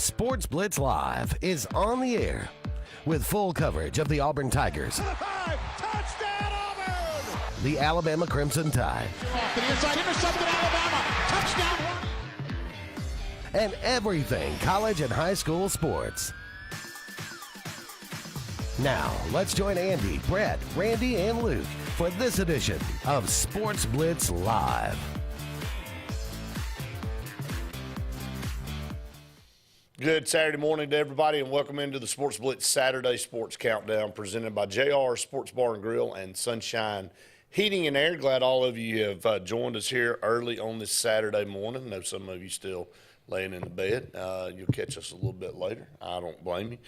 Sports Blitz Live is on the air with full coverage of the Auburn Tigers, Touchdown, Auburn! the Alabama Crimson Tide, Off to the inside, intercepted Alabama. Touchdown! and everything college and high school sports. Now, let's join Andy, Brett, Randy, and Luke for this edition of Sports Blitz Live. Good Saturday morning to everybody, and welcome into the Sports Blitz Saturday Sports Countdown presented by JR Sports Bar and Grill and Sunshine Heating and Air. Glad all of you have joined us here early on this Saturday morning. I know some of you still laying in the bed. You'll catch us a little bit later. I don't blame you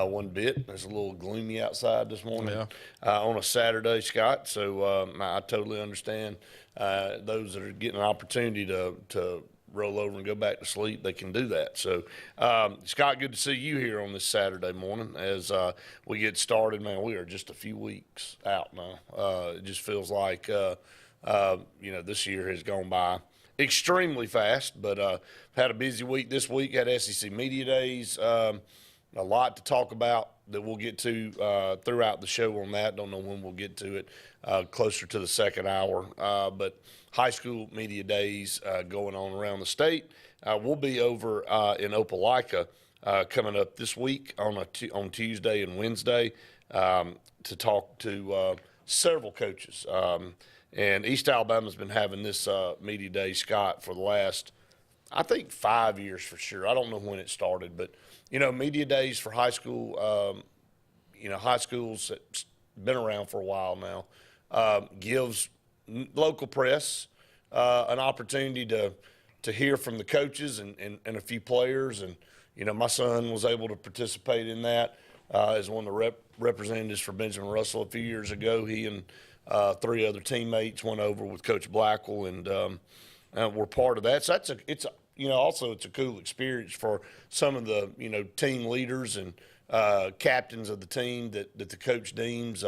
one bit. It's a little gloomy outside this morning on a Saturday, Scott, so I totally understand those that are getting an opportunity to roll over and go back to sleep, they can do that. So, Scott, good to see you here on this Saturday morning as we get started. Man, we are just a few weeks out now. It just feels like, this year has gone by extremely fast, but had a busy week this week, had SEC Media Days, a lot to talk about that we'll get to throughout the show on that. Don't know when we'll get to it, closer to the second hour, but high school media days going on around the state. We'll be over in Opelika coming up this week on Tuesday and Wednesday to talk to several coaches. And East Alabama's been having this media day, Scott, for the last, I think, 5 years for sure. I don't know when it started, but, media days for high school, high schools that's been around for a while now, gives local press an opportunity to hear from the coaches and a few players. And, my son was able to participate in that as one of the representatives for Benjamin Russell a few years ago. He and three other teammates went over with Coach Blackwell and were part of that. So it's a cool experience for some of the, team leaders and captains of the team that the coach deems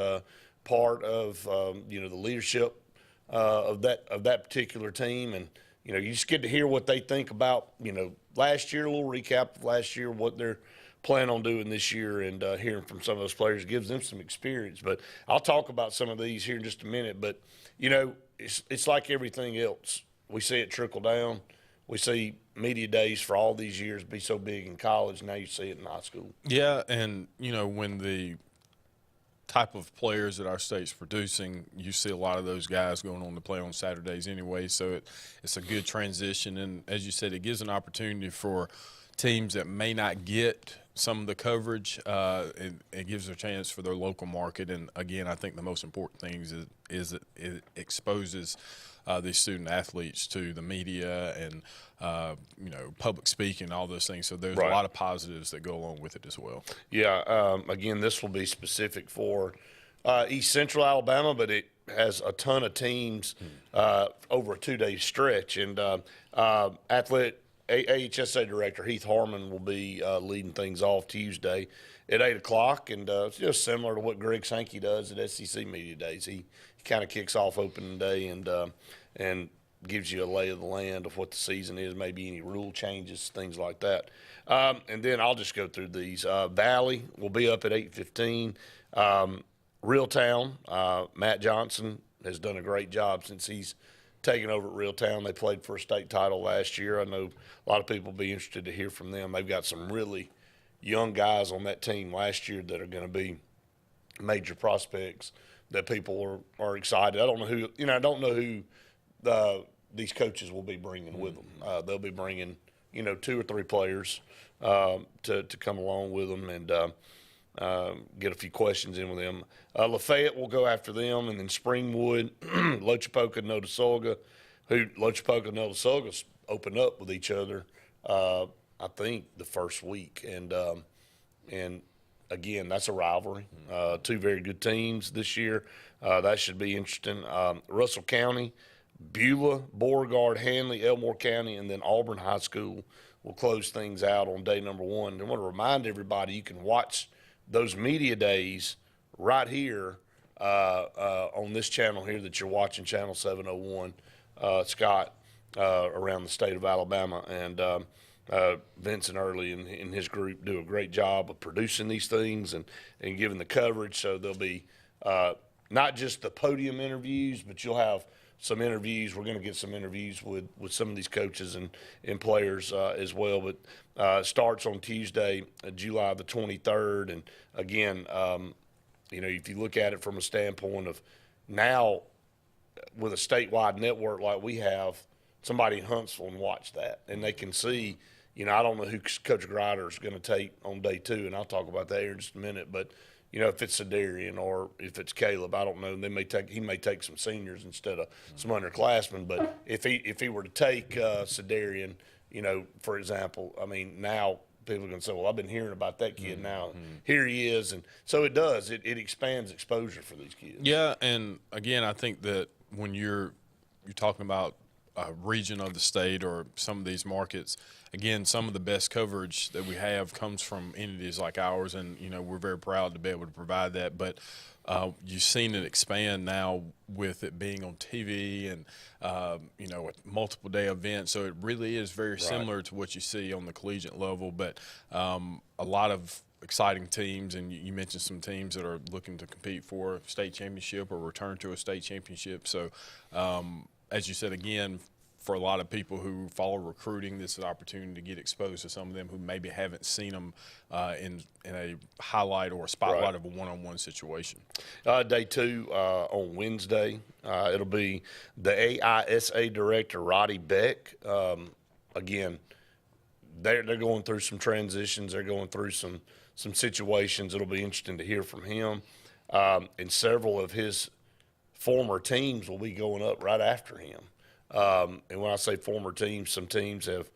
part of, the leadership of that particular team. And, you just get to hear what they think about, last year, a little recap of last year, what they're planning on doing this year, and hearing from some of those players gives them some experience. But I'll talk about some of these here in just a minute. But, it's like everything else. We see it trickle down. We see media days for all these years be so big in college. Now you see it in high school. Yeah, and, when the type of players that our state's producing, you see a lot of those guys going on to play on Saturdays anyway, so it's a good transition. And as you said, it gives an opportunity for teams that may not get some of the coverage. It gives a chance for their local market. And, again, I think the most important thing is it exposes these student athletes to the media and, public speaking, all those things. So there's a lot of positives that go along with it as well. Yeah, again, this will be specific for East Central Alabama, but it has a ton of teams over a 2-day stretch. And AHSAA Director Heath Harmon will be leading things off Tuesday at 8 o'clock. And it's just similar to what Greg Sankey does at SEC Media Days. He kind of kicks off opening day and gives you a lay of the land of what the season is, maybe any rule changes, things like that. And then I'll just go through these. Valley will be up at 8:15. Reeltown, Matt Johnson has done a great job since he's taken over at Reeltown. They played for a state title last year. I know a lot of people will be interested to hear from them. They've got some really young guys on that team last year that are going to be major prospects that people are excited. I don't know who these coaches will be bringing with them. They'll be bringing, 2 or 3 players to come along with them and get a few questions in with them. Lafayette will go after them, and then Springwood, Lochapoka, Notasulga, Lochapoka and Notasulga open up with each other, I think, the first week. And again, that's a rivalry. 2 very good teams this year. That should be interesting. Russell County, Beulah, Beauregard, Hanley, Elmore County, and then Auburn High School will close things out on day number 1. I want to remind everybody you can watch those media days right here on this channel here that you're watching, Channel 701, Scott, around the state of Alabama. And Vincent Early and his group do a great job of producing these things and giving the coverage. So there'll be not just the podium interviews, but you'll have some interviews. We're going to get some interviews with some of these coaches and players as well. But it starts on Tuesday, July the 23rd. And, again, if you look at it from a standpoint of now with a statewide network like we have, somebody in Huntsville can watch that, and they can see, I don't know who Coach Grider is going to take on day 2, and I'll talk about that here in just a minute. But, if it's Cedarian or if it's Caleb, I don't know. He may take some seniors instead of some underclassmen. But if he were to take Cedarian, for example, I mean, now people are going to say, well, I've been hearing about that kid. Now here he is. And so it does. It expands exposure for these kids. Yeah, and, again, I think that when you're talking about a region of the state or some of these markets, again, some of the best coverage that we have comes from entities like ours, and we're very proud to be able to provide that. But you've seen it expand now with it being on TV and a multiple day event. So it really is very similar to what you see on the collegiate level. But a lot of exciting teams, and you mentioned some teams that are looking to compete for a state championship or return to a state championship. So as you said, again, for a lot of people who follow recruiting, this is an opportunity to get exposed to some of them who maybe haven't seen them in a highlight or a spotlight of a one-on-one situation. Day 2 on Wednesday, it'll be the AHSAA director, Roddy Beck. Again, they're going through some transitions. They're going through some situations. It'll be interesting to hear from him. And several of his former teams will be going up right after him. And when I say former teams, some teams have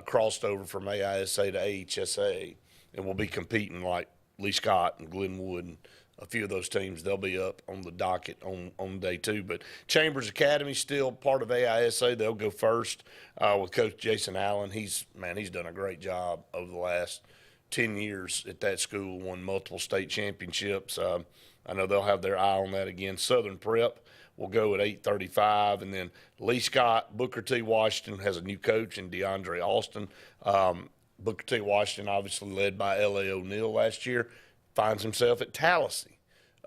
crossed over from AHSAA to AHSAA and will be competing, like Lee Scott and Glenwood and a few of those teams. They'll be up on the docket on day 2. But Chambers Academy still part of AHSAA. They'll go first with Coach Jason Allen. He's done a great job over the last 10 years at that school, won multiple state championships. I know they'll have their eye on that again. Southern Prep will go at 8:35, and then Lee Scott, Booker T. Washington has a new coach in DeAndre Austin. Booker T. Washington, obviously led by L.A. O'Neal last year, finds himself at Tallahassee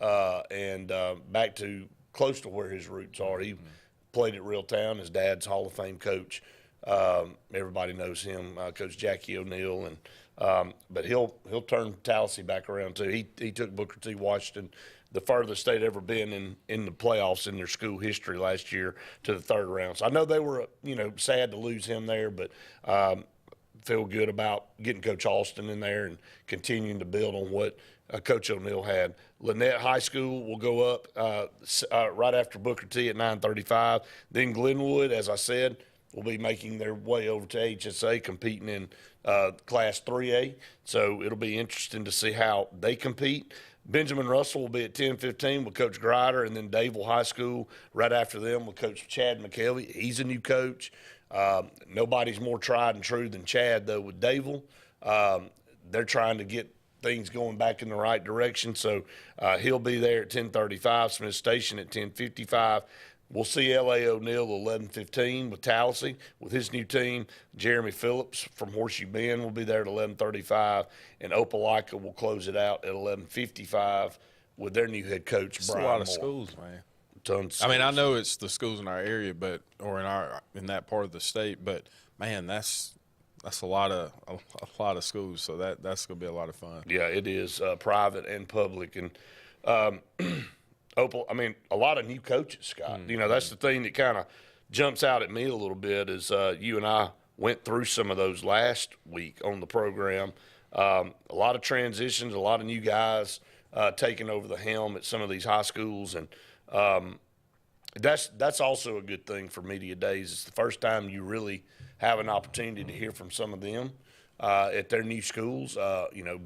and back to close to where his roots are. He played at Reeltown. His dad's Hall of Fame coach. Everybody knows him, Coach Jackie O'Neal, and but he'll turn Tallahassee back around too. He took Booker T. Washington, the furthest they'd ever been in the playoffs in their school history last year, to the 3rd round. So I know they were sad to lose him there, but feel good about getting Coach Austin in there and continuing to build on what Coach O'Neal had. Lynette High School will go up right after Booker T at 9:35. Then Glenwood, as I said, will be making their way over to HSA, competing in Class 3A. So it'll be interesting to see how they compete. Benjamin Russell will be at 10:15 with Coach Grider, and then Davil High School right after them with Coach Chad McKelvey. He's a new coach. Nobody's more tried and true than Chad, though, with Davil. They're trying to get things going back in the right direction. So he'll be there at 10:35, Smith Station at 10:55. We'll see L.A. O'Neal at 11:15 with Tallahassee with his new team. Jeremy Phillips from Horseshoe Bend will be there at 11:35, and Opelika will close it out at 11:55 with their new head coach, It's Brian a lot of Moore. schools, man. Tons. I mean, I know it's the schools in our area, or in that part of the state, but man, that's a lot of schools. So that's gonna be a lot of fun. Yeah, it is private and public, and Opal. I mean, a lot of new coaches, Scott. That's the thing that kind of jumps out at me a little bit is you and I went through some of those last week on the program. A lot of transitions, a lot of new guys taking over the helm at some of these high schools, and that's also a good thing for media days. It's the first time you really have an opportunity to hear from some of them at their new schools.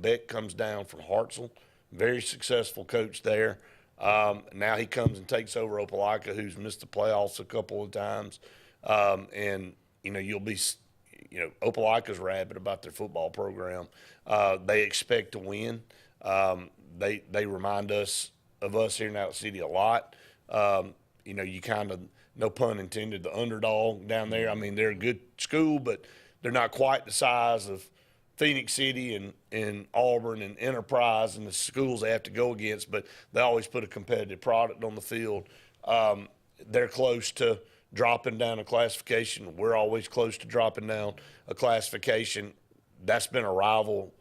Beck comes down from Hartselle, very successful coach there. Now he comes and takes over Opelika, who's missed the playoffs a couple of times. And you'll be, Opelika's rabid about their football program. They expect to win. They remind us of us here in Out City a lot. You kind of, no pun intended, the underdog down there. I mean, they're a good school, but they're not quite the size of Phoenix City and Auburn and Enterprise and the schools they have to go against, but they always put a competitive product on the field. They're close to dropping down a classification. We're always close to dropping down a classification. That's been a rival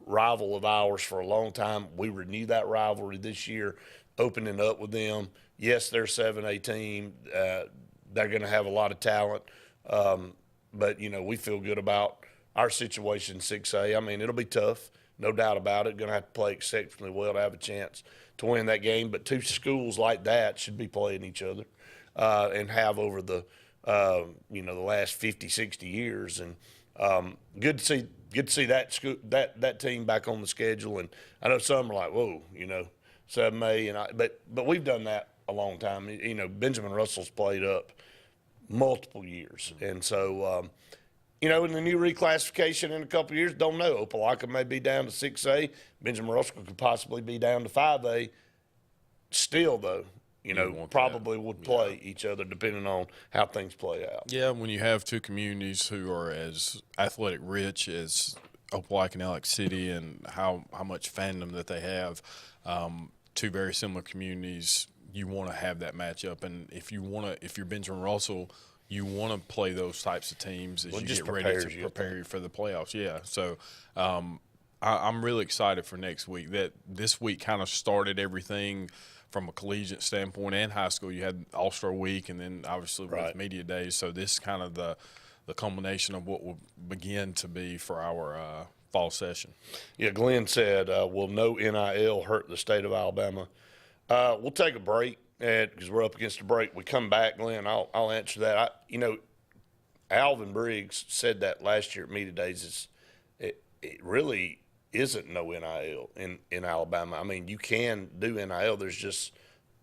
of ours for a long time. We renew that rivalry this year, opening up with them. Yes, they're a 7A team. They're going to have a lot of talent. But, we feel good about our situation in 6A. I mean, it'll be tough, no doubt about it. Going to have to play exceptionally well to have a chance to win that game. But two schools like that should be playing each other and have over the, the last 50, 60 years. And good to see that team back on the schedule. And I know some are like, whoa, 7A. But we've done that a long time. Benjamin Russell's played up multiple years. And so, in the new reclassification in a couple of years, don't know. Opelika may be down to 6A. Benjamin Russell could possibly be down to 5A. Still, though, probably would play each other depending on how things play out. Yeah, when you have two communities who are as athletic rich as Opelika and Alex City and how much fandom that they have, two very similar communities, you want to have that matchup. And if you're Benjamin Russell, you want to play those types of teams as you get ready to prepare you for the playoffs. Yeah, so I'm really excited for next week. That this week kind of started everything from a collegiate standpoint and high school. You had All-Star Week and then obviously with Media Days. So this is kind of the culmination of what will begin to be for our fall session. Yeah, Glenn said, will no NIL hurt the state of Alabama? We'll take a break because we're up against a break. We come back, Glenn, I'll answer that. Alvin Briggs said that last year at Media Days. It really isn't no NIL in Alabama. I mean, you can do NIL. There's just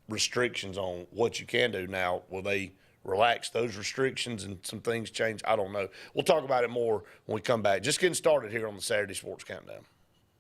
restrictions on what you can do. Now, will they relax those restrictions and some things change? I don't know. We'll talk about it more when we come back. Just getting started here on the Saturday Sports Countdown.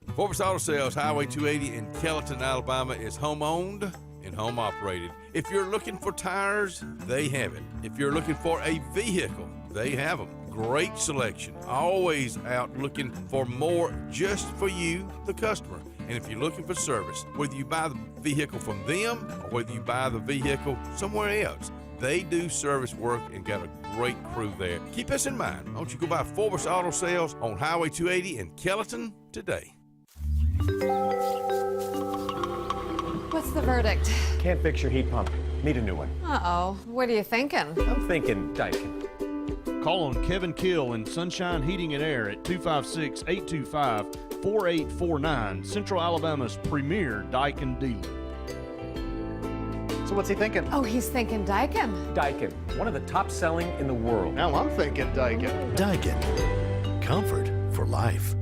Sportz Auto Sales, Highway 280 in Kellyton, Alabama, is home-owned and home-operated. If you're looking for tires, they have it. If you're looking for a vehicle, they have them. Great selection. Always out looking for more just for you, the customer. And if you're looking for service, whether you buy the vehicle from them or whether you buy the vehicle somewhere else, they do service work and got a great crew there. Keep us in mind. Why don't you go by Sportz Auto Sales on Highway 280 in Kellyton today. What's the verdict? Can't fix your heat pump. Need a new one. Uh-oh. What are you thinking? I'm thinking Daikin. Call on Kevin Kill in Sunshine Heating and Air at 256-825-4849, Central Alabama's premier Daikin dealer. So what's he thinking? Oh, he's thinking Daikin. Daikin, one of the top selling in the world. Now I'm thinking Daikin. Daikin. Comfort for life.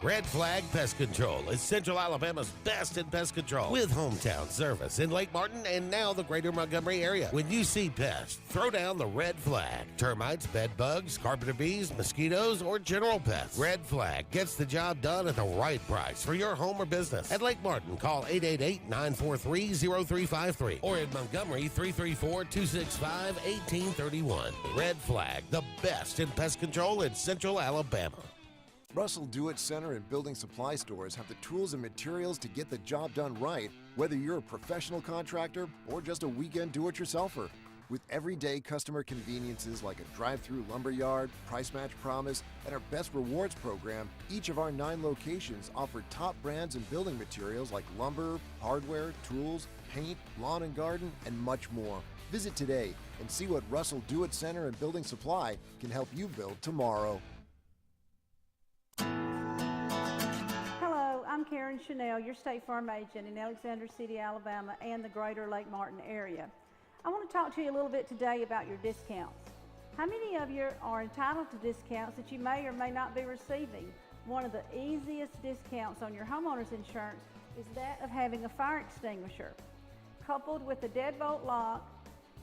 Red Flag Pest Control is Central Alabama's best in pest control with hometown service in Lake Martin and now the greater Montgomery area. When you see pests, throw down the red flag. Termites, bed bugs, carpenter bees, mosquitoes, or general pests. Red Flag gets the job done at the right price for your home or business. At Lake Martin, call 888-943-0353 or in Montgomery, 334-265-1831. Red Flag, the best in pest control in Central Alabama. Russell Do-It Center and building supply stores have the tools and materials to get the job done right, whether you're a professional contractor or just a weekend do-it-yourselfer. With everyday customer conveniences like a drive-through lumber yard, price match promise, and our best rewards program, each of our 9 locations offer top brands and building materials like lumber, hardware, tools, paint, lawn and garden, and much more. Visit today and see what Russell Do-It Center and Building Supply can help you build tomorrow. Hello, I'm Karen Chanel, your State Farm agent in Alexander City, Alabama, and the greater Lake Martin area. I want to talk to you a little bit today about your discounts. How many of you are entitled to discounts that you may or may not be receiving? One of the easiest discounts on your homeowner's insurance is that of having a fire extinguisher. Coupled with a deadbolt lock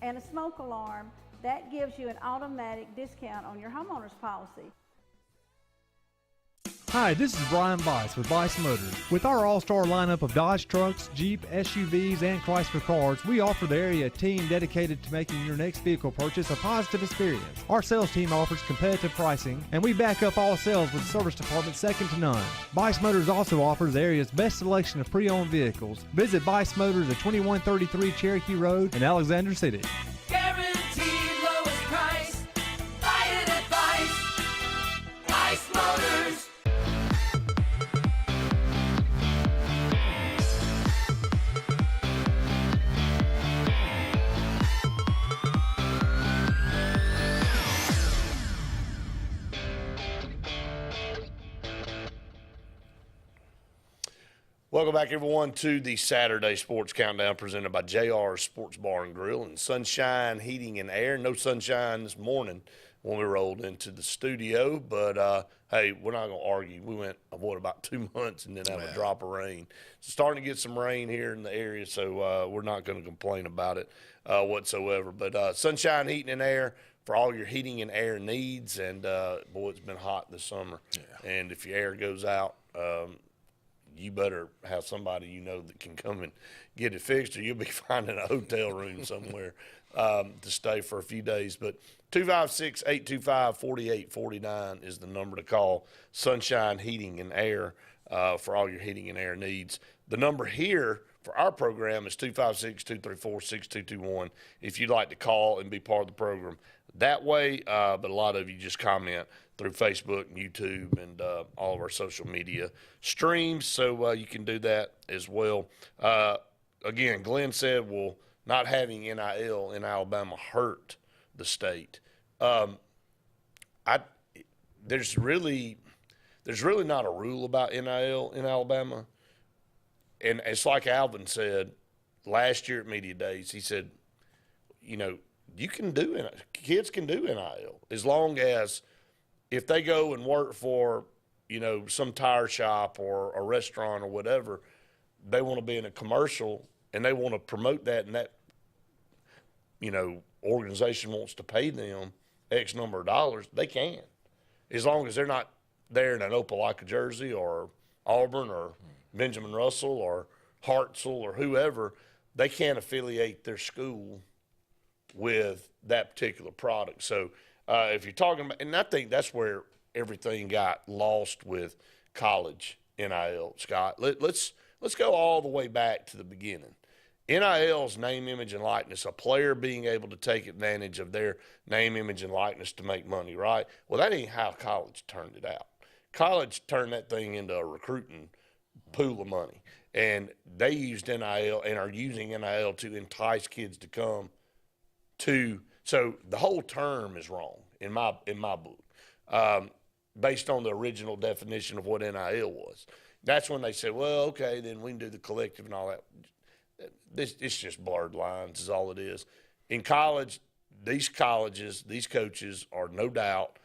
and a smoke alarm, that gives you an automatic discount on your homeowner's policy. Hi, this is Brian Bice with Bice Motors. With our all-star lineup of Dodge trucks, Jeep, SUVs, and Chrysler cars, we offer the area a team dedicated to making your next vehicle purchase a positive experience. Our sales team offers competitive pricing, and we back up all sales with a service department second to none. Bice Motors also offers the area's best selection of pre-owned vehicles. Visit Bice Motors at 2133 Cherokee Road in Alexander City. Guaranteed lowest price. Buy it at Bice. Bice Motors. Welcome back, everyone, to the Saturday Sports Countdown presented by JR Sports Bar and Grill and Sunshine Heating and Air. No sunshine this morning when we rolled into the studio, but hey, we're not going to argue. We went, about 2 months and then have a drop of rain. It's starting to get some rain here in the area, so we're not going to complain about it whatsoever. But Sunshine Heating and Air for all your heating and air needs, and boy, it's been hot this summer. Yeah. And if your air goes out, you better have somebody you know that can come and get it fixed, or you'll be finding a hotel room somewhere to stay for a few days. But 256-825-4849 is the number to call. Sunshine Heating and Air for all your heating and air needs. The number here for our program is 256-234-6221 if you'd like to call and be part of the program that way. But a lot of you just comment through Facebook and YouTube and all of our social media streams, so you can do that as well. Again, Glenn said, well, not having NIL in Alabama hurt the state. There's really not a rule about NIL in Alabama. And it's like Alvin said last year at Media Days. He said, you know, you can do it. Kids can do NIL as long as if they go and work for, you know, some tire shop or a restaurant or whatever, they want to be in a commercial and they want to promote that, and that, you know, organization wants to pay them X number of dollars, they can. As long as they're not there in an Opelika jersey or Auburn or Benjamin Russell or Hartselle or whoever, they can't affiliate their school with that particular product. So if you're talking about, and I think that's where everything got lost with college NIL, Scott. Let's go all the way back to the beginning. NIL's name, image, and likeness, a player being able to take advantage of their name, image, and likeness to make money, right? Well, that ain't how college turned it out. College turned that thing into a recruiting pool of money, and they used NIL and are using NIL to entice kids to come to. So the whole term is wrong in my book, based on the original definition of what NIL was. That's when they said, well, okay, then we can do the collective and all that. It's just blurred lines is all it is. In college, these coaches are no doubt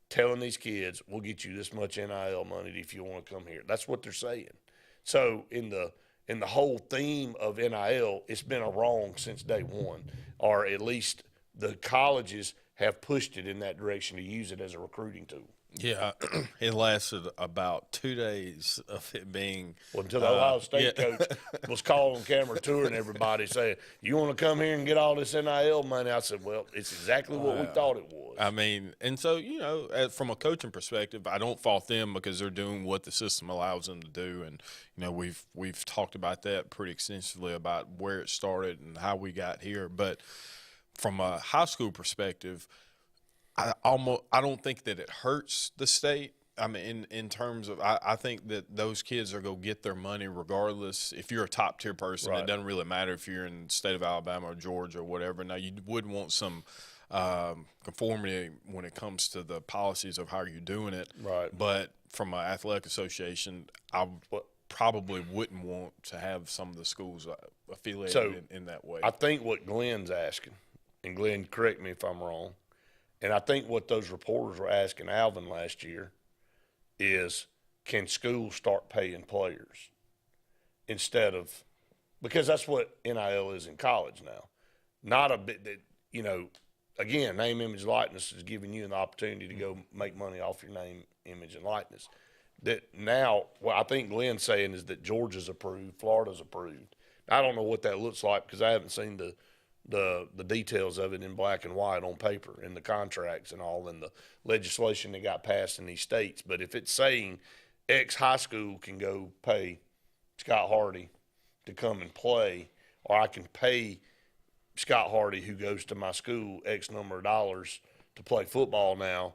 telling these kids, we'll get you this much NIL money if you want to come here. That's what they're saying. So in the whole theme of NIL, it's been a wrong since day one, or at least the colleges have pushed it in that direction to use it as a recruiting tool. Yeah, it lasted about 2 days of it being. Well, until the Ohio State coach was called on camera touring everybody saying, you want to come here and get all this NIL money? I said, well, it's exactly what we thought it was. I mean, and so, you know, from a coaching perspective, I don't fault them because they're doing what the system allows them to do. And, you know, we've talked about that pretty extensively about where it started and how we got here. But from a high school perspective, I don't think that it hurts the state. I mean, in terms of, I think that those kids are going to get their money regardless. If you're a top tier person, right, it doesn't really matter if you're in the state of Alabama or Georgia or whatever. Now, you would want some conformity when it comes to the policies of how you're doing it. Right. But from an athletic association, I probably wouldn't want to have some of the schools affiliated in that way. I think what Glenn's asking, and Glenn, correct me if I'm wrong, and I think what those reporters were asking Alvin last year is, can schools start paying players instead of – because that's what NIL is in college now. Not a bit that, you know, again, name, image, likeness is giving you an opportunity to go make money off your name, image, and likeness. that now, what I think Glenn's saying is that Georgia's approved, Florida's approved. I don't know what that looks like because I haven't seen the details of it in black and white on paper in the contracts and all and the legislation that got passed in these states. But if it's saying X high school can go pay Scott Hardy to come and play, or I can pay Scott Hardy, who goes to my school, X number of dollars to play football now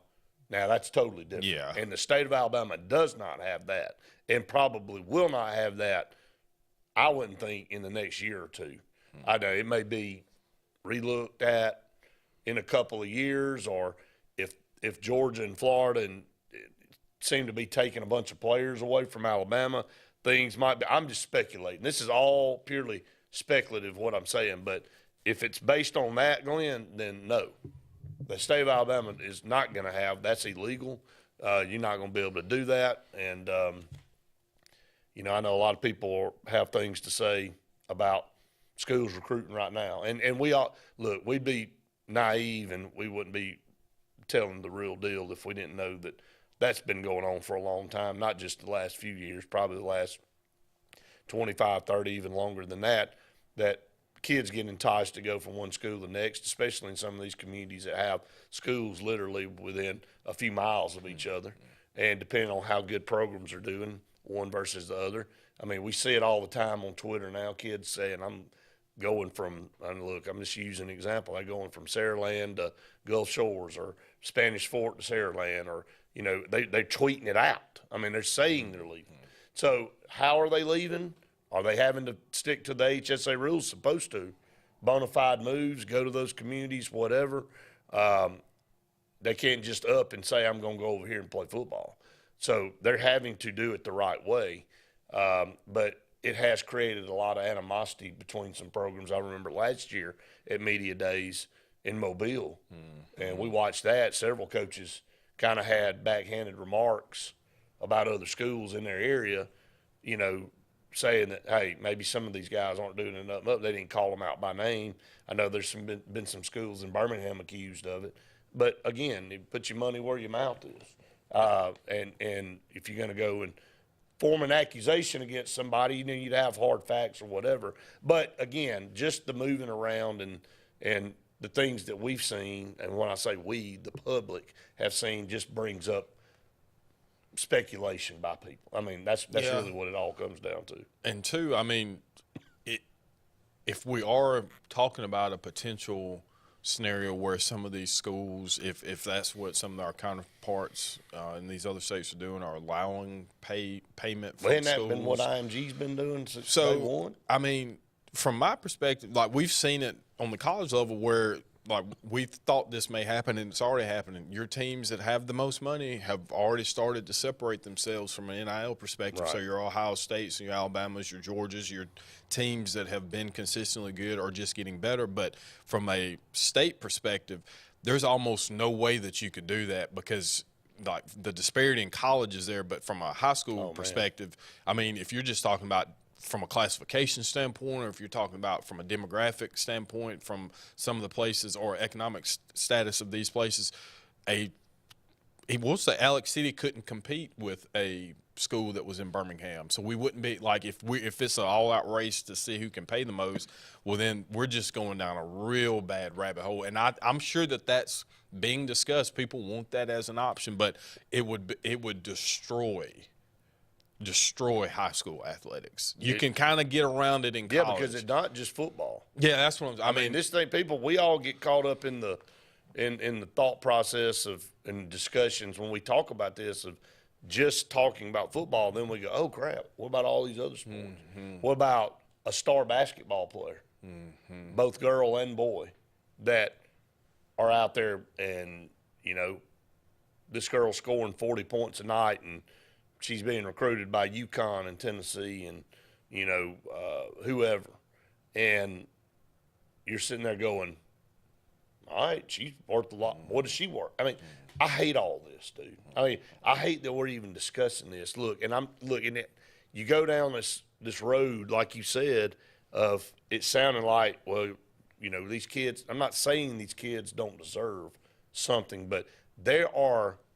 that's totally different. Yeah. And the state of Alabama does not have that and probably will not have that, I wouldn't think, in the next year or two. I know it may be relooked at in a couple of years, or if Georgia and Florida seem to be taking a bunch of players away from Alabama, things might be – I'm just speculating. This is all purely speculative what I'm saying, but if it's based on that, Glenn, then no. The state of Alabama is not going to have – that's illegal. You're not going to be able to do that. And, I know a lot of people have things to say about schools recruiting right now. And we all – look, we'd be naive and we wouldn't be telling the real deal if we didn't know that that's been going on for a long time, not just the last few years, probably the last 25, 30, even longer than that kids get enticed to go from one school to the next, especially in some of these communities that have schools literally within a few miles of each other. And depending on how good programs are doing, one versus the other. I mean, we see it all the time on Twitter now, kids saying, I'm going from, and look, I'm just using an example. I'm going from Saraland to Gulf Shores or Spanish Fort to Saraland, or, they're tweeting it out. I mean, they're saying they're leaving. So how are they leaving? Are they having to stick to the HSA rules? Supposed to. Bona fide moves, go to those communities, whatever. They can't just up and say, I'm going to go over here and play football. So they're having to do it the right way. But it has created a lot of animosity between some programs. I remember last year at Media Days in Mobile, and we watched that. Several coaches kind of had backhanded remarks about other schools in their area, saying that, hey, maybe some of these guys aren't doing enough. They didn't call them out by name. I know there's been some schools in Birmingham accused of it. But, again, you put your money where your mouth is. And if you're going to go and form an accusation against somebody, you'd have hard facts or whatever. But, again, just the moving around and the things that we've seen, and when I say we, the public, have seen, just brings up speculation by people. I mean, that's really what it all comes down to. And two, I mean, if we are talking about a potential scenario where some of these schools, if that's what some of our counterparts in these other states are doing, are allowing payment from Hasn't schools. that been what IMG's been doing since day one? I mean, from my perspective, like, we've seen it on the college level where, like, we thought this may happen, and it's already happening. Your teams that have the most money have already started to separate themselves from an NIL perspective. Right. So your Ohio States, your Alabamas, your Georgias, your teams that have been consistently good are just getting better. But from a state perspective, there's almost no way that you could do that because, like, the disparity in college is there. But from a high school perspective, I mean, if you're just talking about from a classification standpoint, or if you're talking about from a demographic standpoint, from some of the places or economic status of these places, we'll say Alex City couldn't compete with a school that was in Birmingham. So we wouldn't be like, if it's an all-out race to see who can pay the most, well, then we're just going down a real bad rabbit hole. And I'm sure that that's being discussed. People want that as an option, but it would destroy high school athletics. You can kind of get around it in college. Yeah, because it's not just football. Yeah, that's what I mean. This thing, we all get caught up in the thought process and discussions when we talk about this of just talking about football. Then we go, oh crap, what about all these other sports? Mm-hmm. What about a star basketball player, both girl and boy, that are out there and this girl's scoring 40 points a night and she's being recruited by UConn and Tennessee and, whoever. And you're sitting there going, all right, she's worth a lot. What does she worth? I mean, I hate all this, dude. I mean, I hate that we're even discussing this. Look, and I'm looking at – you go down this road, like you said, of it sounding like, well, these kids – I'm not saying these kids don't deserve something, but there are –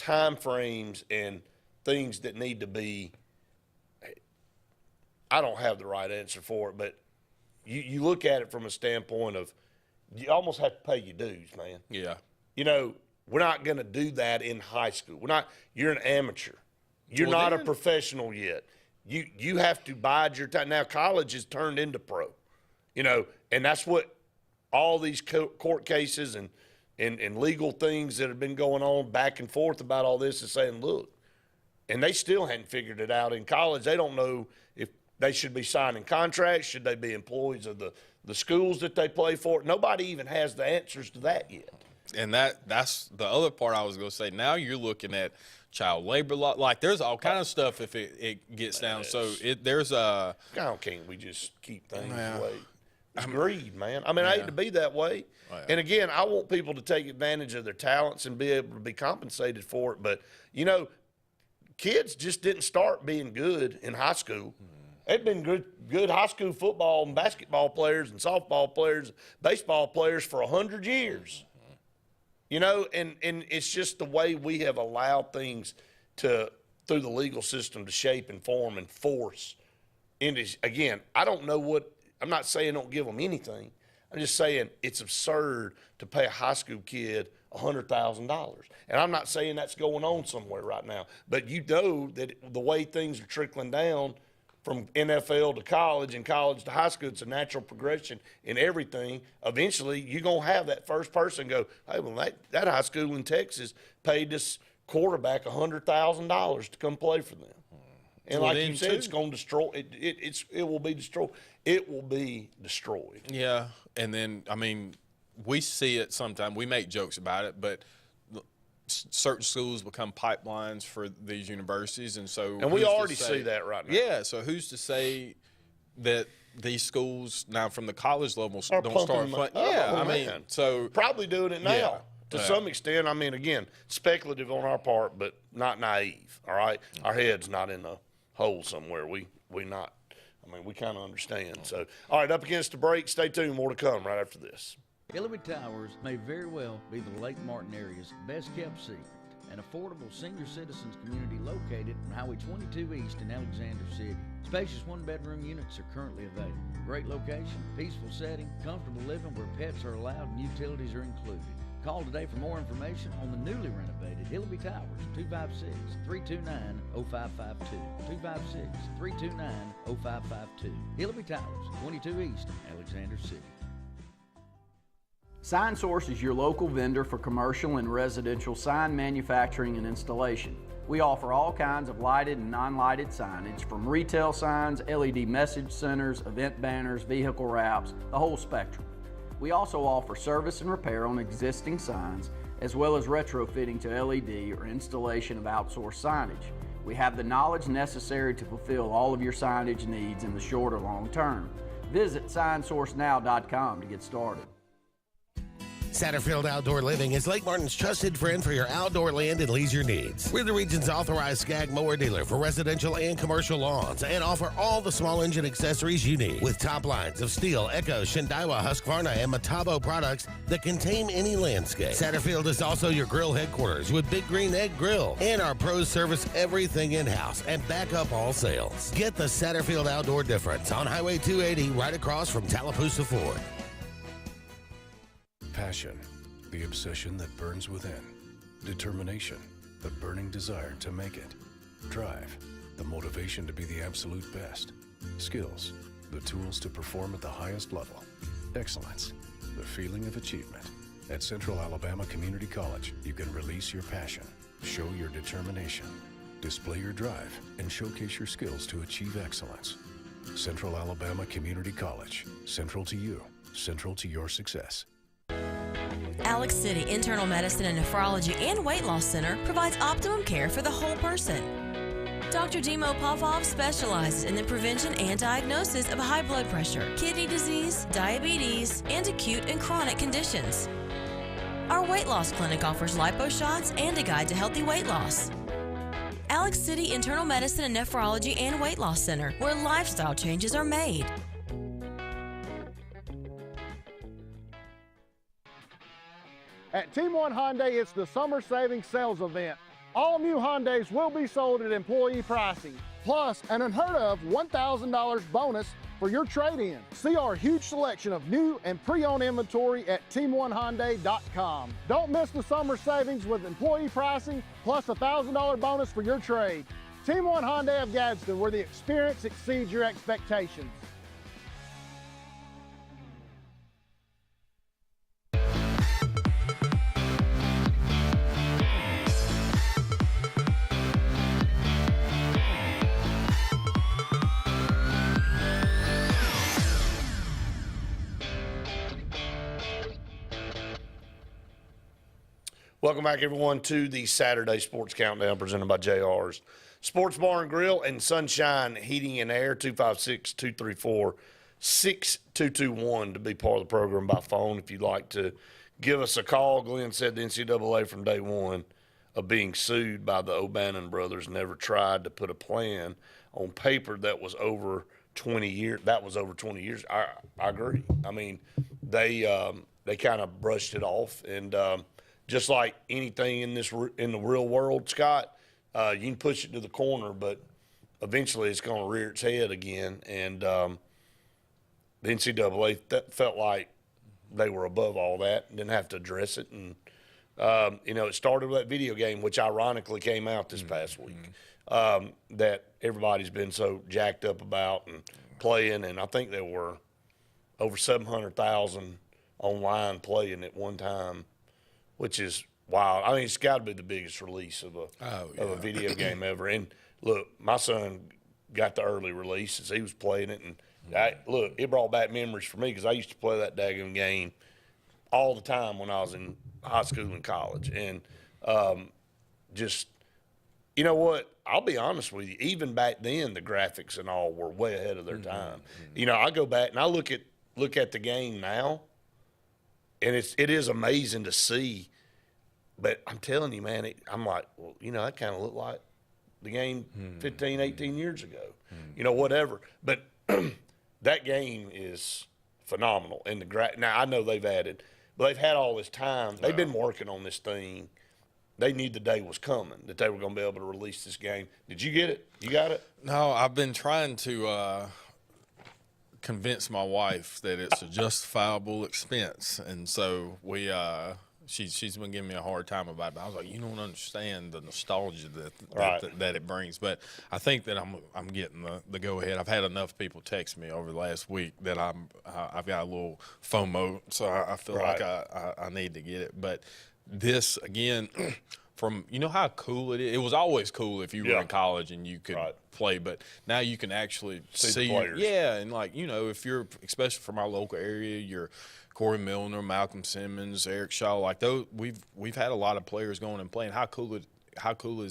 time frames and things that need to be, I don't have the right answer for it, but you look at it from a standpoint of you almost have to pay your dues, man. Yeah. You know, we're not going to do that in high school. You're an amateur. You're not a professional yet. You have to bide your time. Now, college is turned into pro, you know, and that's what all these court cases and legal things that have been going on back and forth about all this is saying, look, and they still hadn't figured it out in college. They don't know if they should be signing contracts. Should they be employees of the schools that they play for? Nobody even has the answers to that yet. And that's the other part I was going to say. Now you're looking at child labor law. Like, there's all kind of stuff if it gets down. So there's a – can't we just keep things away? It's greed, man. I mean, I hate to be that way. And, again, I want people to take advantage of their talents and be able to be compensated for it. But, you know, kids just didn't start being good in high school. They've been good high school football and basketball players and softball players, baseball players for 100 years. You know, and it's just the way we have allowed things through the legal system to shape and form and force. Again, I don't know I'm not saying don't give them anything. I'm just saying it's absurd to pay a high school kid $100,000. And I'm not saying that's going on somewhere right now. But you know that the way things are trickling down from NFL to college and college to high school, it's a natural progression in everything. Eventually, you're going to have that first person go, hey, well, that high school in Texas paid this quarterback $100,000 to come play for them. And like you said, it's going to destroy it. It will be destroyed. It will be destroyed. Yeah, and then, I mean, we see it sometimes. We make jokes about it, but certain schools become pipelines for these universities, and we already see that right now. Yeah, so who's to say that these schools now from the college level don't start funding? Yeah, I mean, so probably doing it now to some extent. I mean, again, speculative on our part, but not naive. All right, our head's not in a hole somewhere. We not. I mean, we kind of understand. So, all right, up against the break. Stay tuned. More to come right after this. Hillary Towers may very well be the Lake Martin area's best-kept secret, an affordable senior citizens community located on Highway 22 East in Alexander City. Spacious one-bedroom units are currently available. Great location, peaceful setting, comfortable living where pets are allowed and utilities are included. Call today for more information on the newly renovated Hillary Towers, 256-329-0552, 256-329-0552. Hillary Towers, 22 East, Alexander City. Sign Source is your local vendor for commercial and residential sign manufacturing and installation. We offer all kinds of lighted and non-lighted signage, from retail signs, LED message centers, event banners, vehicle wraps, the whole spectrum. We also offer service and repair on existing signs, as well as retrofitting to LED or installation of outsourced signage. We have the knowledge necessary to fulfill all of your signage needs in the short or long term. Visit signsourcenow.com to get started. Satterfield Outdoor Living is Lake Martin's trusted friend for your outdoor land and leisure needs. We're the region's authorized Skag mower dealer for residential and commercial lawns and offer all the small engine accessories you need with top lines of Steel, Echo, Shindaiwa, Husqvarna, and Metabo products that can tame any landscape. Satterfield is also your grill headquarters with Big Green Egg Grill, and our pros service everything in-house and back up all sales. Get the Satterfield Outdoor difference on Highway 280 right across from Tallapoosa Ford. Passion, the obsession that burns within. Determination, the burning desire to make it. Drive, the motivation to be the absolute best. Skills, the tools to perform at the highest level. Excellence, the feeling of achievement. At Central Alabama Community College, you can release your passion, show your determination, display your drive, and showcase your skills to achieve excellence. Central Alabama Community College, central to you, central to your success. Alex City Internal Medicine and Nephrology and Weight Loss Center provides optimum care for the whole person. Dr. Dimo Pavlov specializes in the prevention and diagnosis of high blood pressure, kidney disease, diabetes, and acute and chronic conditions. Our weight loss clinic offers lipo shots and a guide to healthy weight loss. Alex City Internal Medicine and Nephrology and Weight Loss Center, where lifestyle changes are made. At Team One Hyundai, it's the Summer Savings Sales Event. All new Hyundais will be sold at employee pricing, plus an unheard of $1,000 bonus for your trade-in. See our huge selection of new and pre-owned inventory at team1hyundai.com. Don't miss the summer savings with employee pricing plus a $1,000 bonus for your trade. Team 1 Hyundai of Gadsden, where the experience exceeds your expectations. Welcome back, everyone, to the Saturday Sports Countdown presented by JR's Sports Bar and Grill and Sunshine Heating and Air, 256-234-6221 to be part of the program by phone if you'd like to give us a call. Glenn said the NCAA from day one of being sued by the O'Bannon brothers never tried to put a plan on paper that was over 20 years. That was over 20 years. I agree. I mean, they kind of brushed it off, and just like anything in the real world, Scott, you can push it to the corner, but eventually it's going to rear its head again. And the NCAA felt like they were above all that and didn't have to address it. And it started with that video game, which ironically came out this past week, that everybody's been so jacked up about and playing. And I think there were over 700,000 online playing at one time, which is wild. I mean, it's got to be the biggest release of a video game ever. And, look, my son got the early release as he was playing it. And, it brought back memories for me because I used to play that daggone game all the time when I was in high school and college. And just, you know what, I'll be honest with you, even back then the graphics and all were way ahead of their time. You know, I go back and I look at the game now, and it is amazing to see. But I'm telling you, man, I'm like, well, that kind of looked like the game 15, 18 years ago. Whatever. But that game is phenomenal. And now I know they've added, but they've had all this time. They've been working on this thing. They knew the day was coming that they were going to be able to release this game. Did you get it? You got it? No, I've been trying to convince my wife that it's a justifiable expense, and so she's been giving me a hard time about it. But I was like, you don't understand the nostalgia that it brings. But I think that I'm getting the go ahead. I've had enough people text me over the last week that I've got a little FOMO, so I feel like I need to get it. But this again. From how cool it is. It was always cool if you were in college and you could play, but now you can actually see players. And if you're, especially from our local area, you're Corey Milner, Malcolm Simmons, Eric Shaw, like those. We've had a lot of players going and playing. How cool is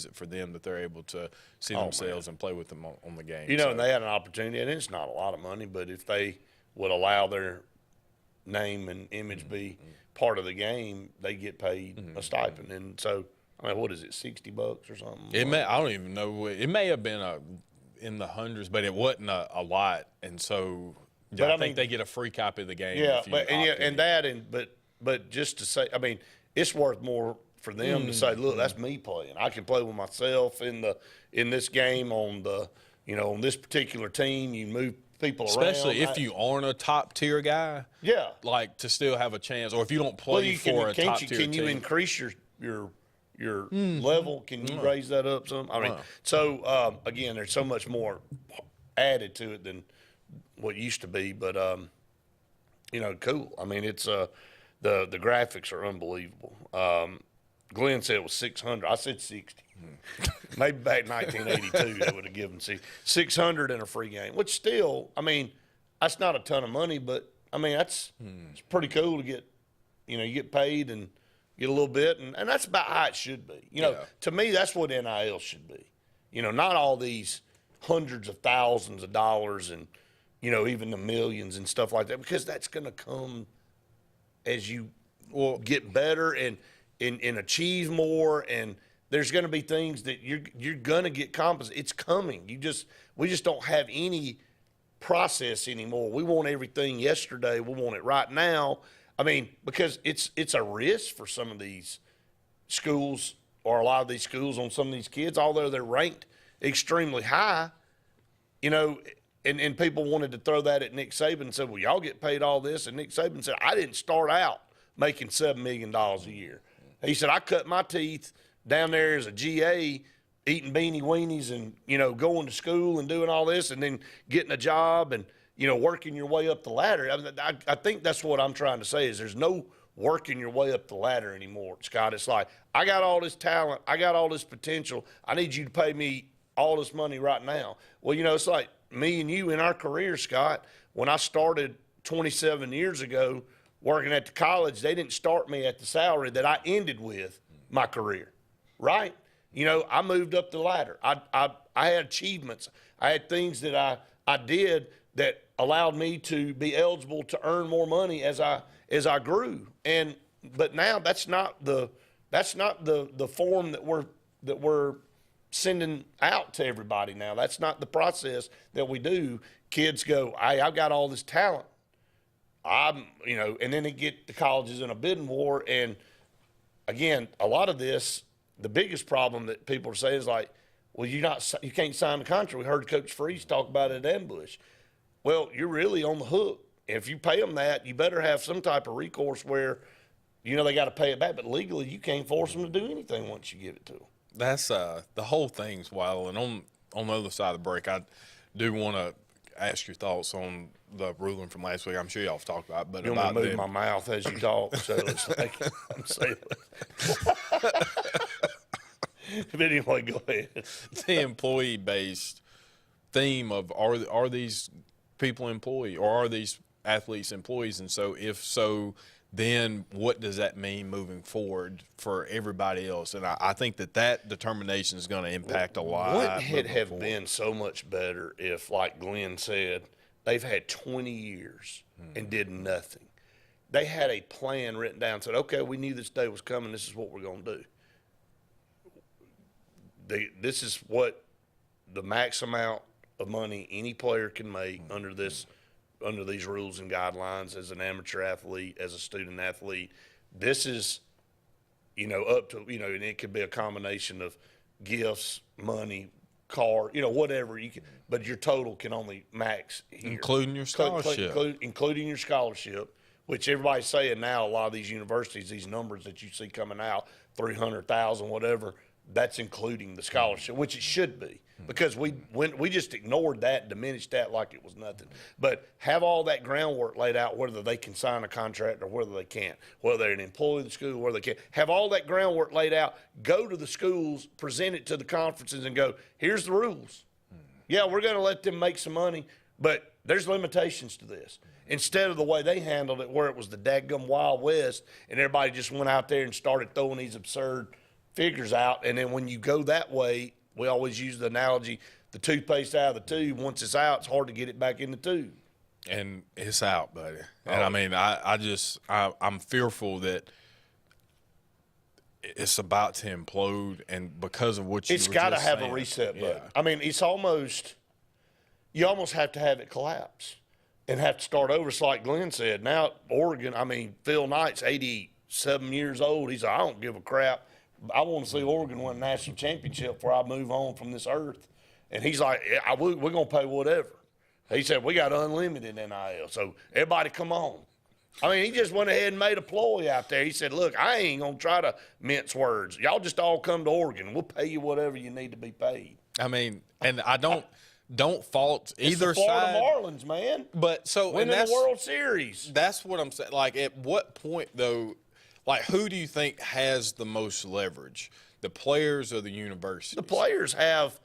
it for them that they're able to see themselves and play with them on the game? And they had an opportunity, and it's not a lot of money, but if they would allow their name and image be part of the game, they get paid a stipend, and so. I mean, what is it, $60 or something? I don't even know. It may have been in the hundreds, but it wasn't a lot. And so I think they get a free copy of the game. Yeah, but just to say, I mean, it's worth more for them to say, look, that's me playing. I can play with myself in this game on on this particular team. You move people around. Especially if you aren't a top tier guy. Yeah. Like to still have a chance, or if you don't play for a top tier team. Can you increase your level? Can you raise that up some? I mean, so again, there's so much more added to it than what used to be, but cool. I mean, it's the graphics are unbelievable. Glenn said it was 600. I said 60. Maybe back in 1982 they would have given 600 in a free game, which still, I mean, that's not a ton of money, but I mean it's pretty cool to get, you get paid and get a little bit, and that's about how it should be. To me, that's what NIL should be. Not all these hundreds of thousands of dollars and, even the millions and stuff like that, because that's going to come as you get better and achieve more, and there's going to be things that you're going to get compensated. It's coming. We just don't have any process anymore. We want everything yesterday. We want it right now. I mean, because it's a risk for some of these schools or a lot of these schools on some of these kids, although they're ranked extremely high, you know, and people wanted to throw that at Nick Saban and said, well, y'all get paid all this. And Nick Saban said, I didn't start out making $7 million a year. He said, I cut my teeth down there as a GA eating beanie weenies and, you know, going to school and doing all this and then getting a job and, you know, working your way up the ladder. I think that's what I'm trying to say is there's no working your way up the ladder anymore, Scott. It's like, I got all this talent. I got all this potential. I need you to pay me all this money right now. Well, you know, it's like me and you in our career, Scott. When I started 27 years ago working at the college, they didn't start me at the salary that I ended with my career, right? You know, I moved up the ladder. I had achievements. I had things that I did that allowed me to be eligible to earn more money as I grew. But now that's not the form that we're sending out to everybody now. That's not the process that we do. Kids go, hey, I've got all this talent. You know, and then they get the colleges in a bidding war. And again, a lot of this, the biggest problem that people are saying is like, well, you can't sign the contract. We heard Coach Freeze talk about it at Ambush. Well, you're really on the hook. If you pay them that, you better have some type of recourse where, you know, they got to pay it back. But legally, you can't force them to do anything once you give it to them. That's the whole thing's wild. And on the other side of the break, I do want to ask your thoughts on the ruling from last week. I'm sure y'all have talked about it. But you want me to move my mouth as you talk, so it's like I'm saying. But anyway, go ahead. The employee-based theme of are these people employee or are these athletes employees? And so if so, then what does that mean moving forward for everybody else? And I think that determination is going to impact a lot. Wouldn't it have been so much better if, like Glenn said, they've had 20 years and did nothing? They had a plan written down, said, okay, we knew this day was coming. This is what we're going to do. This is what the max amount of money any player can make under these rules and guidelines as an amateur athlete, as a student athlete. This is, you know, up to, you know, and it could be a combination of gifts, money, car, you know, whatever you can, but your total can only max here. Including your scholarship. Including your scholarship, which everybody's saying now, a lot of these universities, these numbers that you see coming out, 300,000, whatever, that's including the scholarship, which it should be, because we just ignored that and diminished that like it was nothing. But have all that groundwork laid out, whether they can sign a contract or whether they can't, whether they're an employee of the school, whether they can't. Have all that groundwork laid out, go to the schools, present it to the conferences and go, here's the rules. Yeah, we're going to let them make some money, but there's limitations to this. Instead of the way they handled it, where it was the dadgum Wild West and everybody just went out there and started throwing these absurd figures out, and then when you go that way, we always use the analogy, the toothpaste out of the tube, once it's out, it's hard to get it back in the tube. And it's out, buddy. And I mean, I'm fearful that it's about to implode, and because of what you it's got to have a reset button. Yeah. I mean, it's almost, you almost have to have it collapse and have to start over. It's like Glenn said. Now, Oregon, I mean, Phil Knight's 87 years old. He's like, I don't give a crap. I want to see Oregon win a national championship before I move on from this earth. And he's like, yeah, we're going to pay whatever. He said, we got unlimited NIL, so everybody come on. I mean, he just went ahead and made a ploy out there. He said, look, I ain't going to try to mince words. Y'all just all come to Oregon. We'll pay you whatever you need to be paid. I mean, and I don't fault either it's the Florida side. Marlins, man. But so winning the World Series. That's what I'm saying. Like, at what point, though, like, who do you think has the most leverage, the players or the universities? The players have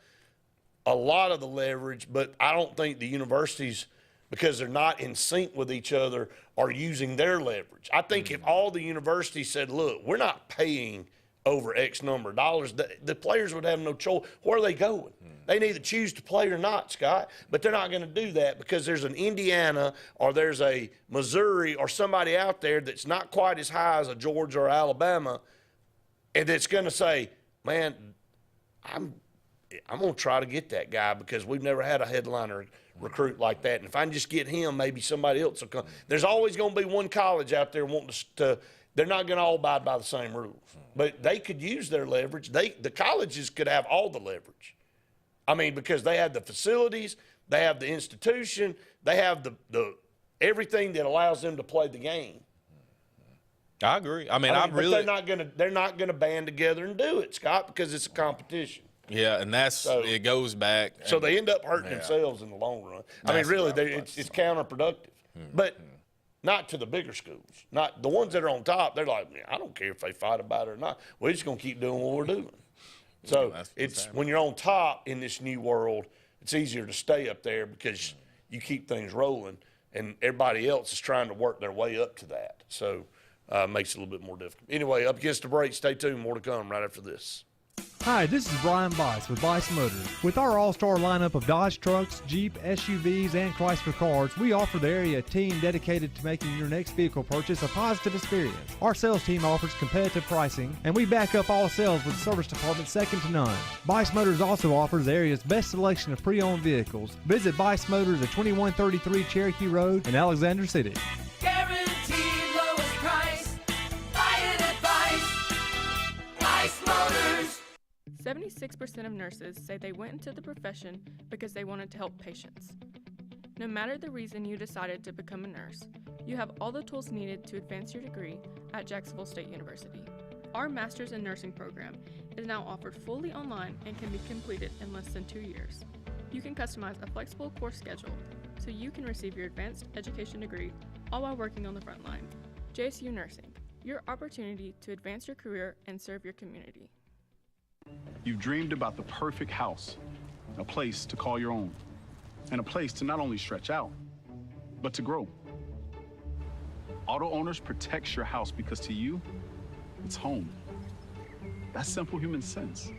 a lot of the leverage, but I don't think the universities, because they're not in sync with each other, are using their leverage. I think if all the universities said, look, we're not paying over X number of dollars, the players would have no choice. Where are they going? They either choose to play or not, Scott, but they're not going to do that because there's an Indiana or there's a Missouri or somebody out there that's not quite as high as a Georgia or Alabama, and that's going to say, man, I'm going to try to get that guy because we've never had a headliner recruit like that. And if I can just get him, maybe somebody else will come. There's always going to be one college out there wanting to they're not going to all abide by the same rules. But they could use their leverage. The colleges could have all the leverage. I mean, because they have the facilities, they have the institution, they have the everything that allows them to play the game. I agree. I mean, but they're not gonna band together and do it, Scott, because it's a competition. Yeah, and it goes back. So they end up hurting themselves in the long run. I mean, really, it's counterproductive. But not to the bigger schools. Not the ones that are on top. They're like, I don't care if they fight about it or not. We're just gonna keep doing what we're doing. So it's when you're on top in this new world, it's easier to stay up there because you keep things rolling, and everybody else is trying to work their way up to that. So it makes it a little bit more difficult. Anyway, up against the break. Stay tuned. More to come right after this. Hi, this is Brian Bice with Bice Motors. With our all-star lineup of Dodge trucks, Jeep, SUVs, and Chrysler cars, we offer the area team dedicated to making your next vehicle purchase a positive experience. Our sales team offers competitive pricing, and we back up all sales with a service department second to none. Bice Motors also offers the area's best selection of pre-owned vehicles. Visit Bice Motors at 2133 Cherokee Road in Alexander City. Guaranteed lowest price. Buy it at Bice Motors. 76% of nurses say they went into the profession because they wanted to help patients. No matter the reason you decided to become a nurse, you have all the tools needed to advance your degree at Jacksonville State University. Our Master's in Nursing program is now offered fully online and can be completed in less than 2 years. You can customize a flexible course schedule so you can receive your advanced education degree all while working on the front line. JSU Nursing, your opportunity to advance your career and serve your community. You've dreamed about the perfect house, a place to call your own, and a place to not only stretch out, but to grow. Auto Owners protects your house because to you, it's home. That's simple human sense.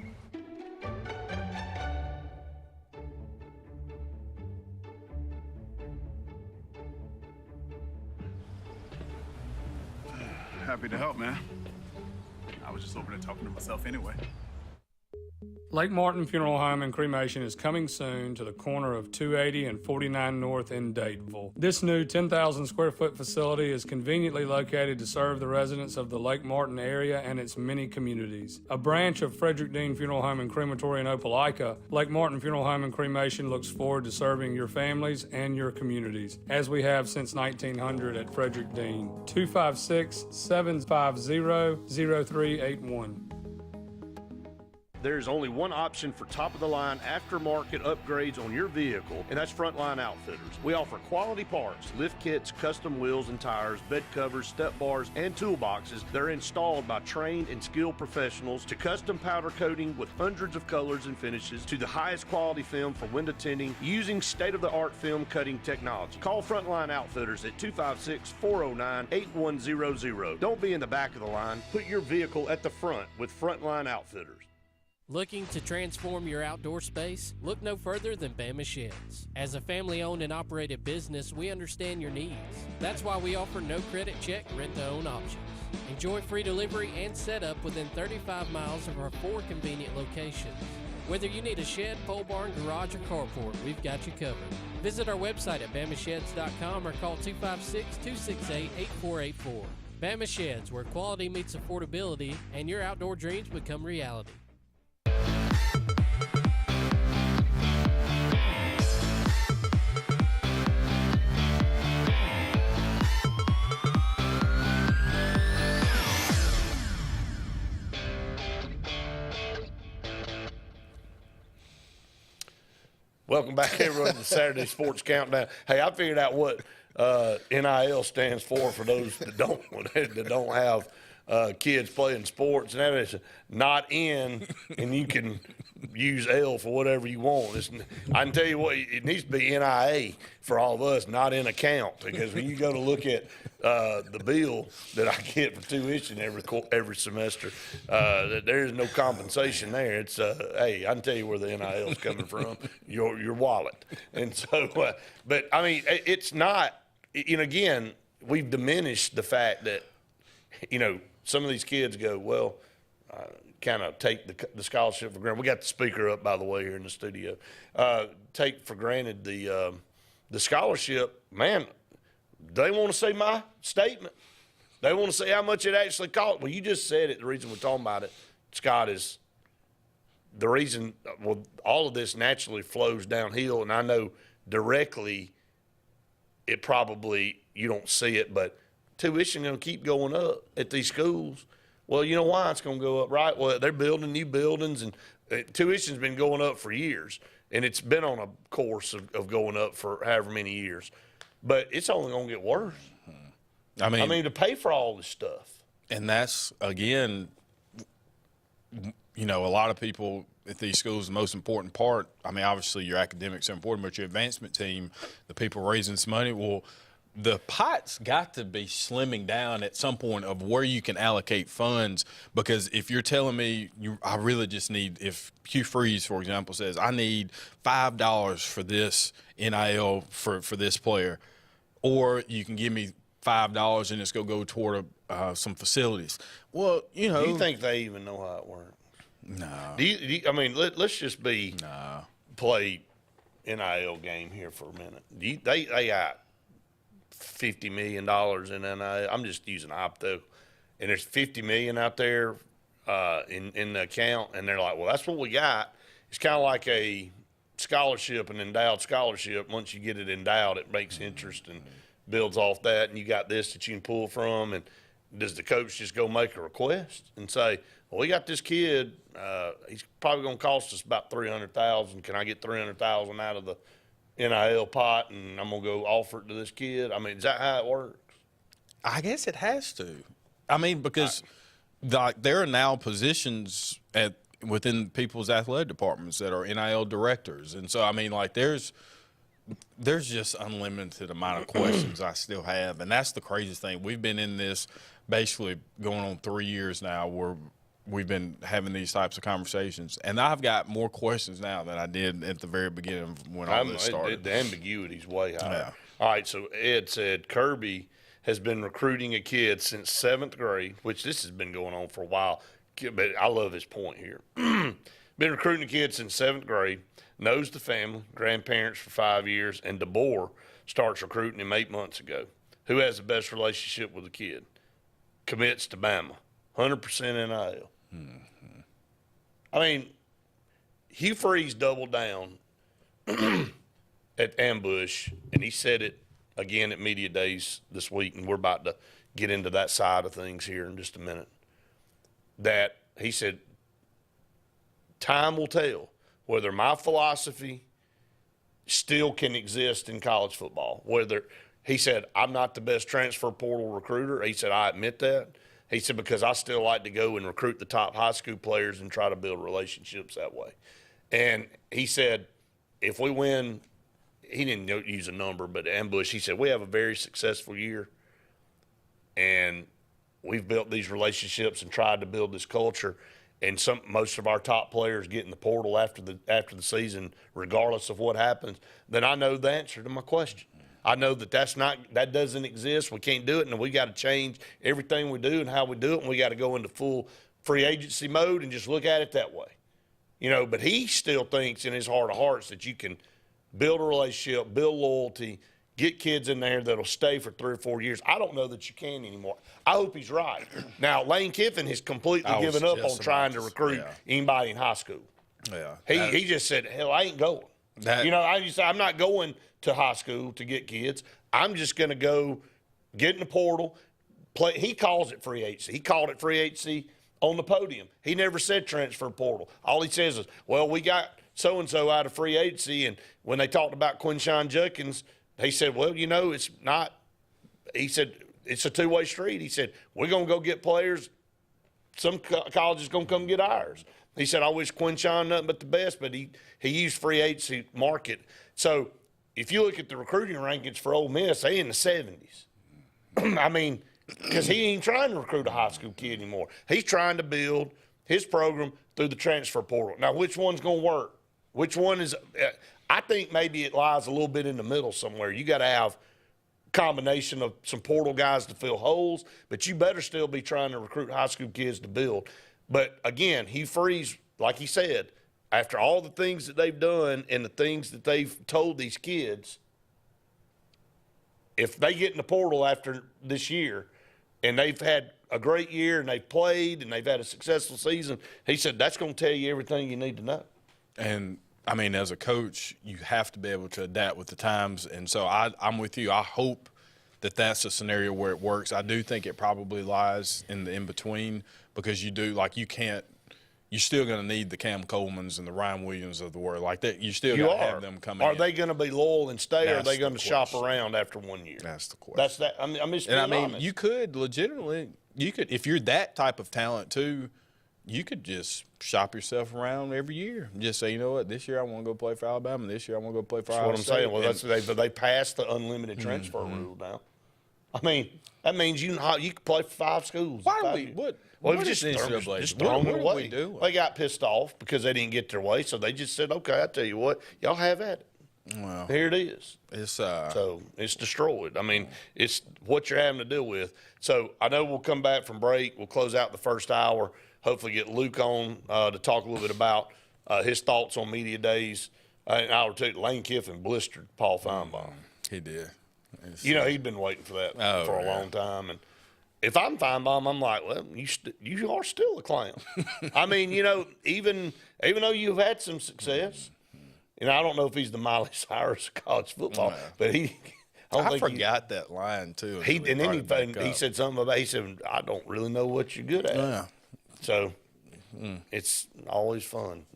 Happy to help, man. I was just over there talking to myself anyway. Lake Martin Funeral Home and Cremation is coming soon to the corner of 280 and 49 North in Dadeville. This new 10,000 square foot facility is conveniently located to serve the residents of the Lake Martin area and its many communities. A branch of Frederick Dean Funeral Home and Crematory in Opelika, Lake Martin Funeral Home and Cremation looks forward to serving your families and your communities, as we have since 1900 at Frederick Dean. 256-750-0381. There's only one option for top-of-the-line aftermarket upgrades on your vehicle, and that's Frontline Outfitters. We offer quality parts, lift kits, custom wheels and tires, bed covers, step bars, and toolboxes that are installed by trained and skilled professionals, to custom powder coating with hundreds of colors and finishes, to the highest quality film for window tinting using state-of-the-art film cutting technology. Call Frontline Outfitters at 256-409-8100. Don't be in the back of the line. Put your vehicle at the front with Frontline Outfitters. Looking to transform your outdoor space? Look no further than Bama Sheds. As a family-owned and operated business, we understand your needs. That's why we offer no credit check, rent-to-own options. Enjoy free delivery and setup within 35 miles of our 4 convenient locations. Whether you need a shed, pole barn, garage, or carport, we've got you covered. Visit our website at bamasheds.com or call 256-268-8484. Bama Sheds, where quality meets affordability and your outdoor dreams become reality. Welcome back, everyone, to the Saturday Sports Countdown. Hey, I figured out what NIL stands for those that don't have kids playing sports, and that is not in, and you can use L for whatever you want. I can tell you what, it needs to be NIA for all of us, not in account, because when you go to look at the bill that I get for tuition every semester, there is no compensation there. It's hey, I can tell you where the NIL is coming from, your wallet. And so, but I mean, it's not. You know, again, we've diminished the fact that, you know, some of these kids go, well, kind of take the scholarship for granted. We got the speaker up, by the way, here in the studio. Take for granted the scholarship. Man, they want to see my statement. They want to see how much it actually costs. Well, you just said it. The reason we're talking about it, Scott, is the reason, well, all of this naturally flows downhill, and I know directly it probably, you don't see it, but tuition going to keep going up at these schools. Well, you know why it's going to go up, right? Well, they're building new buildings, and tuition's been going up for years, and it's been on a course of going up for however many years. But it's only going to get worse. I mean, to pay for all this stuff. And that's, again, you know, a lot of people at these schools, the most important part, I mean, obviously your academics are important, but your advancement team, the people raising this money, well, the pot's got to be slimming down at some point of where you can allocate funds, because if you're telling me I really just need, if Hugh Freeze, for example, says I need $5 for this NIL for this player, or you can give me $5 and it's going to go toward some facilities. Well, you know. Do you think they even know how it works? No. Do you, I mean, let's just play NIL game here for a minute. They got $50 million in NIL. I'm just using opto, and there's $50 million out there in the account, and they're like, well, that's what we got. It's kind of like a scholarship, an endowed scholarship. Once you get it endowed, it makes interest and builds off that, and you got this that you can pull from. And does the coach just go make a request and say, well, we got this kid, he's probably going to cost us about $300,000. Can I get $300,000 out of the NIL pot, and I'm going to go offer it to this kid? I mean, is that how it works? I guess it has to. I mean, because there are now positions within people's athletic departments that are NIL directors. And so, I mean, like, there's just unlimited amount of questions I still have. And that's the craziest thing. We've been in this basically going on 3 years now where we've been having these types of conversations. And I've got more questions now than I did at the very beginning of when all this started. The ambiguity's way higher. Yeah. All right, so Ed said Kirby has been recruiting a kid since 7th grade, which this has been going on for a while. But I love his point here. Been recruiting a kid since 7th grade, knows the family, grandparents for 5 years, and DeBoer starts recruiting him 8 months ago. Who has the best relationship with the kid? Commits to Bama. 100% NIL. Mm-hmm. I mean, Hugh Freeze doubled down at Ambush, and he said it again at Media Days this week, and we're about to get into that side of things here in just a minute, that he said, time will tell whether my philosophy still can exist in college football. Whether, he said, I'm not the best transfer portal recruiter. He said, I admit that. He said, because I still like to go and recruit the top high school players and try to build relationships that way. And he said, if we win, he didn't use a number, but Ambush, he said, we have a very successful year, and we've built these relationships and tried to build this culture, and most of our top players get in the portal after the season, regardless of what happens, then I know the answer to my question. I know that doesn't exist. We can't do it, and we got to change everything we do and how we do it, and we got to go into full free agency mode and just look at it that way. You know, but he still thinks in his heart of hearts that you can build a relationship, build loyalty, get kids in there that'll stay for 3 or 4 years. I don't know that you can anymore. I hope he's right. Now, Lane Kiffin has completely given up on trying to recruit anybody in high school. Yeah. He just said, hell, I ain't going. I'm not going to high school to get kids. I'm just going to go get in the portal, play. He calls it free agency. He called it free agency on the podium. He never said transfer portal. All he says is, well, we got so-and-so out of free agency. And when they talked about Quinshon Judkins, he said, well, you know, it's not – he said, it's a two-way street. He said, we're going to go get players. Some college is going to come get ours. He said, I wish Quinshon nothing but the best, but he used free agency market. So if you look at the recruiting rankings for Ole Miss, they in the 70s. I mean, because he ain't trying to recruit a high school kid anymore. He's trying to build his program through the transfer portal. Now, which one's going to work? Which one is I think maybe it lies a little bit in the middle somewhere. You got to have a combination of some portal guys to fill holes, but you better still be trying to recruit high school kids to build. But, again, Hugh Freeze, like he said, after all the things that they've done and the things that they've told these kids, if they get in the portal after this year and they've had a great year, and they've played, and they've had a successful season, he said that's going to tell you everything you need to know. And, I mean, as a coach, you have to be able to adapt with the times. And so I'm with you. I hope that that's a scenario where it works. I do think it probably lies in the in-between because you do, like, you can't – you're still going to need the Cam Colemans and the Ryan Williams of the world. Like that, you still got to have them come in. Are they going to be loyal and stay, or are they going to shop around after 1 year? That's the question. That's that. I mean, I'm just being honest. You could legitimately – you could, if you're that type of talent too, you could just shop yourself around every year and just say, you know what, this year I want to go play for Alabama. This year I want to go play for That's Ohio what I'm State. saying. Well, they passed the unlimited transfer rule now. I mean, that means you can play for 5 schools. Why do we? What? Well, what just is the NCAA? just throwing it away. We do? They got pissed off because they didn't get their way, so they just said, "Okay, I tell you what, y'all have at it." Well, here it is. It's so it's destroyed. I mean, it's what you're having to deal with. So I know we'll come back from break. We'll close out the first hour. Hopefully, get Luke on to talk a little bit about his thoughts on media days. An hour or two. Lane Kiffin blistered Paul Feinbaum. He did. He'd been waiting for that for a long time. And if I'm Feinbaum, I'm like, well, you are still a clown. I mean, even though you've had some success. I don't know if he's the Miley Cyrus of college football, but I forgot that line too. He said something about. He said, "I don't really know what you're good at." Yeah. So it's always fun.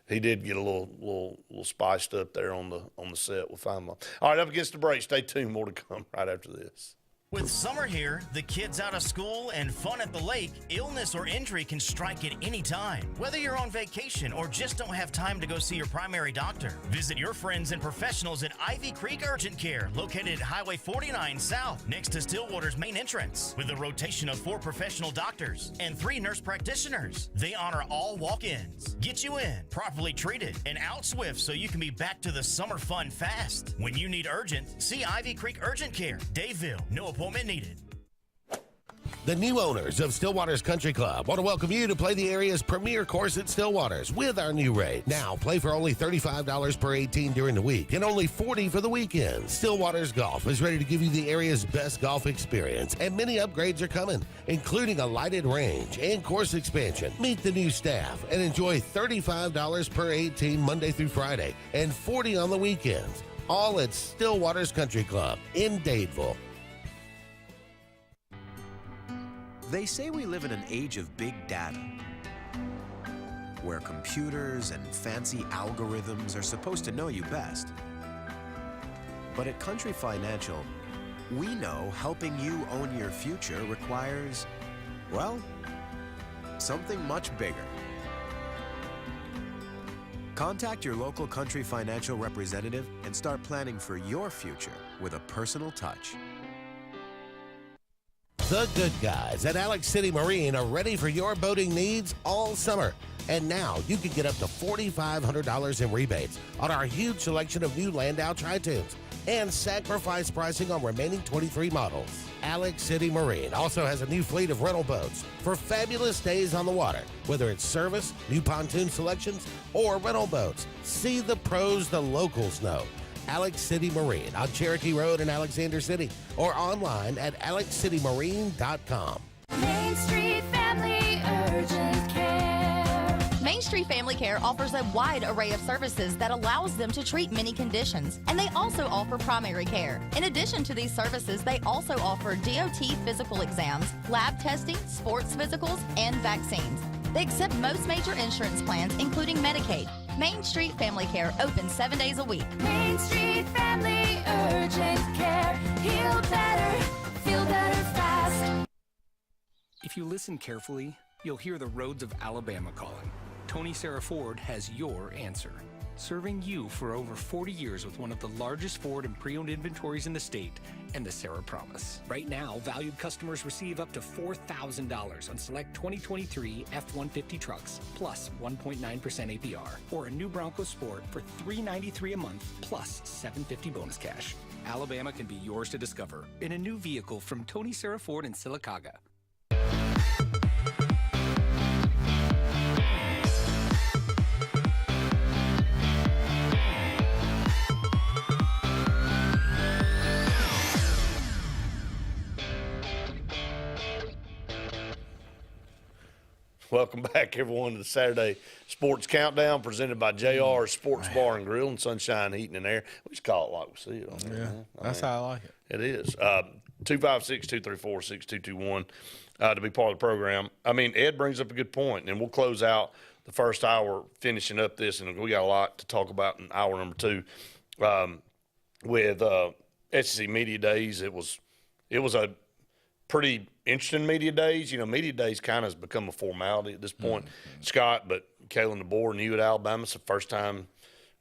He did get a little spiced up there on the set with Feinbaum. All right, up against the break. Stay tuned. More to come right after this. With summer here, the kids out of school, and fun at the lake, illness or injury can strike at any time. Whether you're on vacation or just don't have time to go see your primary doctor, visit your friends and professionals at Ivy Creek Urgent Care, located at Highway 49 South, next to Stillwater's main entrance. With a rotation of 4 professional doctors and 3 nurse practitioners, they honor all walk-ins, get you in, properly treated, and out swift so you can be back to the summer fun fast. When you need urgent, see Ivy Creek Urgent Care, Daveville. No appointment needed. The new owners of Stillwater's Country Club want to welcome you to play the area's premier course at Stillwater's with our new rate. Now, play for only $35 per 18 during the week and only $40 for the weekend. Stillwater's Golf is ready to give you the area's best golf experience, and many upgrades are coming, including a lighted range and course expansion. Meet the new staff and enjoy $35 per 18 Monday through Friday and $40 on the weekends. All at Stillwater's Country Club in Dadeville. They say we live in an age of big data, where computers and fancy algorithms are supposed to know you best. But at Country Financial, we know helping you own your future requires, well, something much bigger. Contact your local Country Financial representative and start planning for your future with a personal touch. The good guys at Alex City Marine are ready for your boating needs all summer. And now you can get up to $4,500 in rebates on our huge selection of new Landau Tritoons and sacrifice pricing on remaining 23 models. Alex City Marine also has a new fleet of rental boats for fabulous days on the water, whether it's service, new pontoon selections, or rental boats. See the pros the locals know. Alex City Marine on Cherokee Road in Alexander City or online at alexcitymarine.com. Main Street Family Urgent Care. Main Street Family Care offers a wide array of services that allows them to treat many conditions, and they also offer primary care. In addition to these services, they also offer DOT physical exams, lab testing, sports physicals, and vaccines. They accept most major insurance plans, including Medicaid. Main Street Family Care opens 7 days a week. Main Street Family Urgent Care. Heal better, feel better fast. If you listen carefully, you'll hear the roads of Alabama calling. Tony Sarah Ford has your answer. Serving you for over 40 years with one of the largest Ford and pre-owned inventories in the state and the Sarah Promise. Right now, valued customers receive up to $4,000 on select 2023 F-150 trucks, plus 1.9% APR, or a new Bronco Sport for $393 a month, plus $750 bonus cash. Alabama can be yours to discover in a new vehicle from Tony Sarah Ford in Sylacauga. Welcome back, everyone, to the Saturday Sports Countdown presented by JR Sports Bar and Grill and Sunshine Heating and Air. We just call it like we see it on there. Yeah, that's how I like it. It is. 256-234-6221 to be part of the program. I mean, Ed brings up a good point, and we'll close out the first hour finishing up this, and we got a lot to talk about in hour number 2 with SEC Media Days. It was a pretty interesting media days. You know, media days kind of has become a formality at this point, Scott, but Kalen DeBoer and you at Alabama, it's the first time,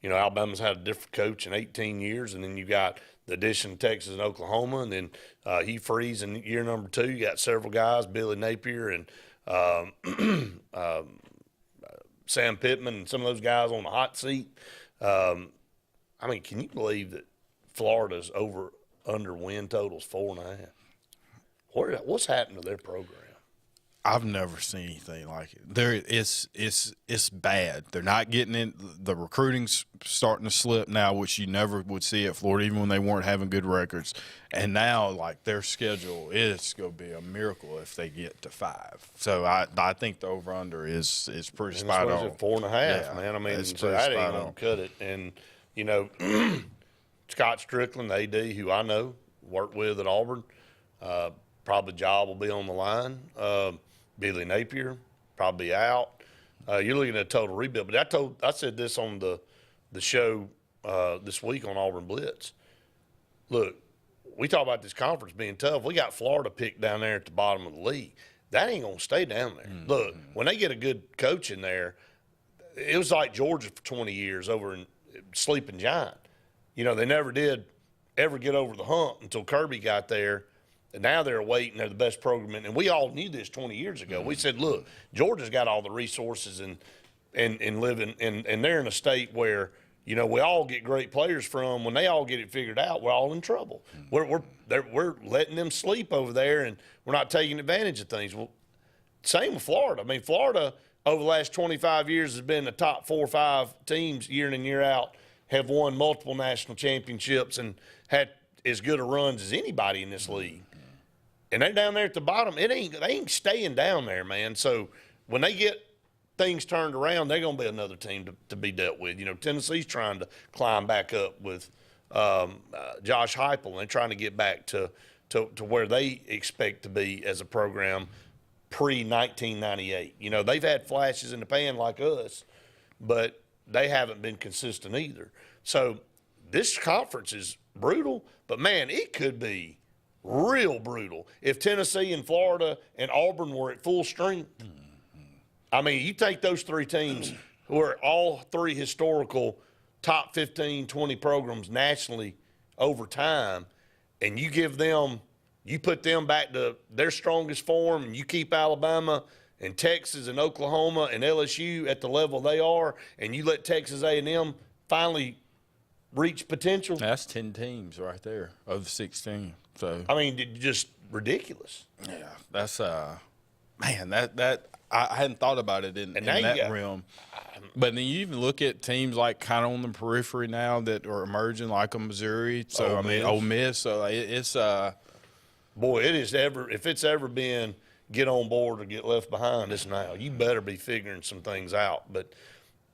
you know, Alabama's had a different coach in 18 years, and then you got the addition of Texas and Oklahoma, and then Hugh Freeze in year number 2. You got several guys, Billy Napier and Sam Pittman and some of those guys on the hot seat. I mean, can you believe that Florida's under win totals 4.5? What's happened to their program? I've never seen anything like it. It's bad. They're not getting in. The recruiting's starting to slip now, which you never would see at Florida, even when they weren't having good records. And now, like, their schedule is going to be a miracle if they get to 5. So I think the over/under is pretty spot on. 4.5, yeah, man. I mean, so that ain't going to cut it. And, you know, Scott Strickland, the AD, who I know, worked with at Auburn, probably job will be on the line. Billy Napier probably out. You're looking at a total rebuild. But I said this on the show this week on Auburn Blitz. Look, we talk about this conference being tough. We got Florida picked down there at the bottom of the league. That ain't going to stay down there. Look, when they get a good coach in there, it was like Georgia for 20 years over in Sleeping Giant. You know, they never did ever get over the hump until Kirby got there. And now they're waiting. They're the best program. And we all knew this 20 years ago. We said, look, Georgia's got all the resources and living, and they're in a state where, you know, we all get great players from. When they all get it figured out, we're all in trouble. We're letting them sleep over there, and we're not taking advantage of things. Well, same with Florida. I mean, Florida over the last 25 years has been the top 4 or 5 teams year in and year out, have won multiple national championships and had as good a runs as anybody in this league. And they're down there at the bottom. They ain't staying down there, man. So when they get things turned around, they're going to be another team to be dealt with. You know, Tennessee's trying to climb back up with Josh Heupel, and they're trying to get back to where they expect to be as a program pre-1998. You know, they've had flashes in the pan like us, but they haven't been consistent either. So this conference is brutal, but, man, it could be real brutal if Tennessee and Florida and Auburn were at full strength. I mean, you take those 3 teams who are all 3 historical top 15, 20 programs nationally over time, and you put them back to their strongest form, and you keep Alabama and Texas and Oklahoma and LSU at the level they are, and you let Texas A&M finally reach potential. That's 10 teams right there of 16. So I mean, just ridiculous. Yeah, that's man. That I hadn't thought about it in that realm. But then you even look at teams like kind of on the periphery now that are emerging, like a Missouri. So Ole Miss. So it's boy, it is if it's ever been get on board or get left behind, it's now. You better be figuring some things out. But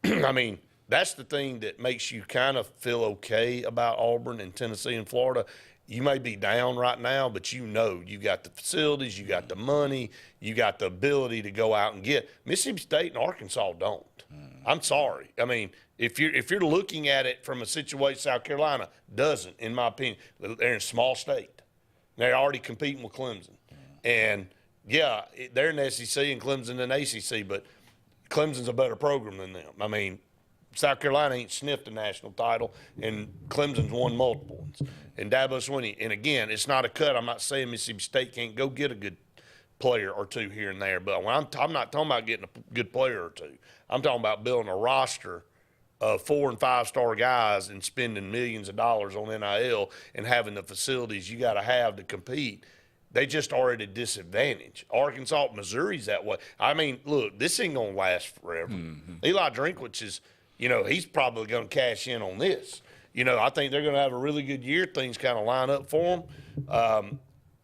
I mean, that's the thing that makes you kind of feel okay about Auburn and Tennessee and Florida. You may be down right now, but you know you got the facilities, you got the money, you got the ability to go out and get. Mississippi State and Arkansas don't. I'm sorry. I mean, if you're looking at it from a situation, South Carolina doesn't, in my opinion. They're in a small state. They're already competing with Clemson. And, yeah, they're in the SEC and Clemson in the ACC, but Clemson's a better program than them. I mean, South Carolina ain't sniffed a national title, and Clemson's won multiple ones. And Dabo Swinney, and again, it's not a cut. I'm not saying Mississippi State can't go get a good player or 2 here and there, but when I'm not talking about getting a good player or 2. I'm talking about building a roster of 4- and 5-star guys and spending millions of dollars on NIL and having the facilities you got to have to compete. They just are at a disadvantage. Arkansas, Missouri's that way. I mean, look, this ain't going to last forever. Eli Drinkwitz is – you know, he's probably going to cash in on this. You know, I think they're going to have a really good year. Things kind of line up for them,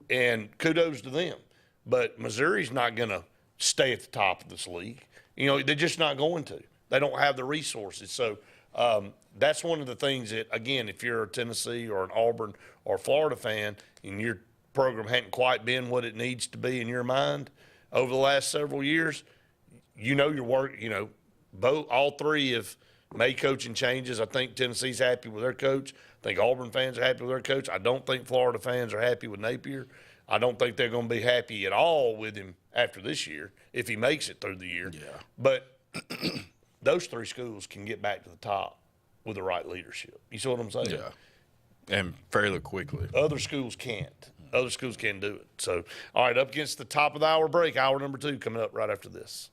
and kudos to them. But Missouri's not going to stay at the top of this league. You know, they're just not going to. They don't have the resources. So that's one of the things that, again, if you're a Tennessee or an Auburn or Florida fan and your program hadn't quite been what it needs to be in your mind over the last several years, you know your work, you know, all three have made coaching changes. I think Tennessee's happy with their coach. I think Auburn fans are happy with their coach. I don't think Florida fans are happy with Napier. I don't think they're going to be happy at all with him after this year if he makes it through the year. Yeah. But those three schools can get back to the top with the right leadership. You see what I'm saying? Yeah, and fairly quickly. Other schools can't. Other schools can't do it. So, all right, up against the top of the hour break, hour number 2 coming up right after this.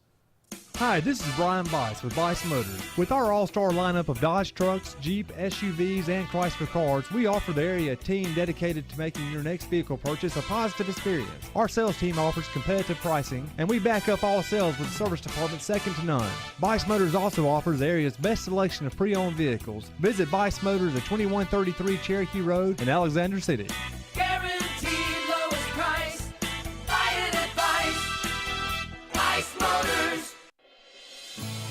Hi, this is Brian Bice with Bice Motors. With our all-star lineup of Dodge trucks, Jeep, SUVs, and Chrysler cars, we offer the area team dedicated to making your next vehicle purchase a positive experience. Our sales team offers competitive pricing, and we back up all sales with a service department second to none. Bice Motors also offers the area's best selection of pre-owned vehicles. Visit Bice Motors at 2133 Cherokee Road in Alexander City. Guaranteed lowest price. Buy it at Bice Motors.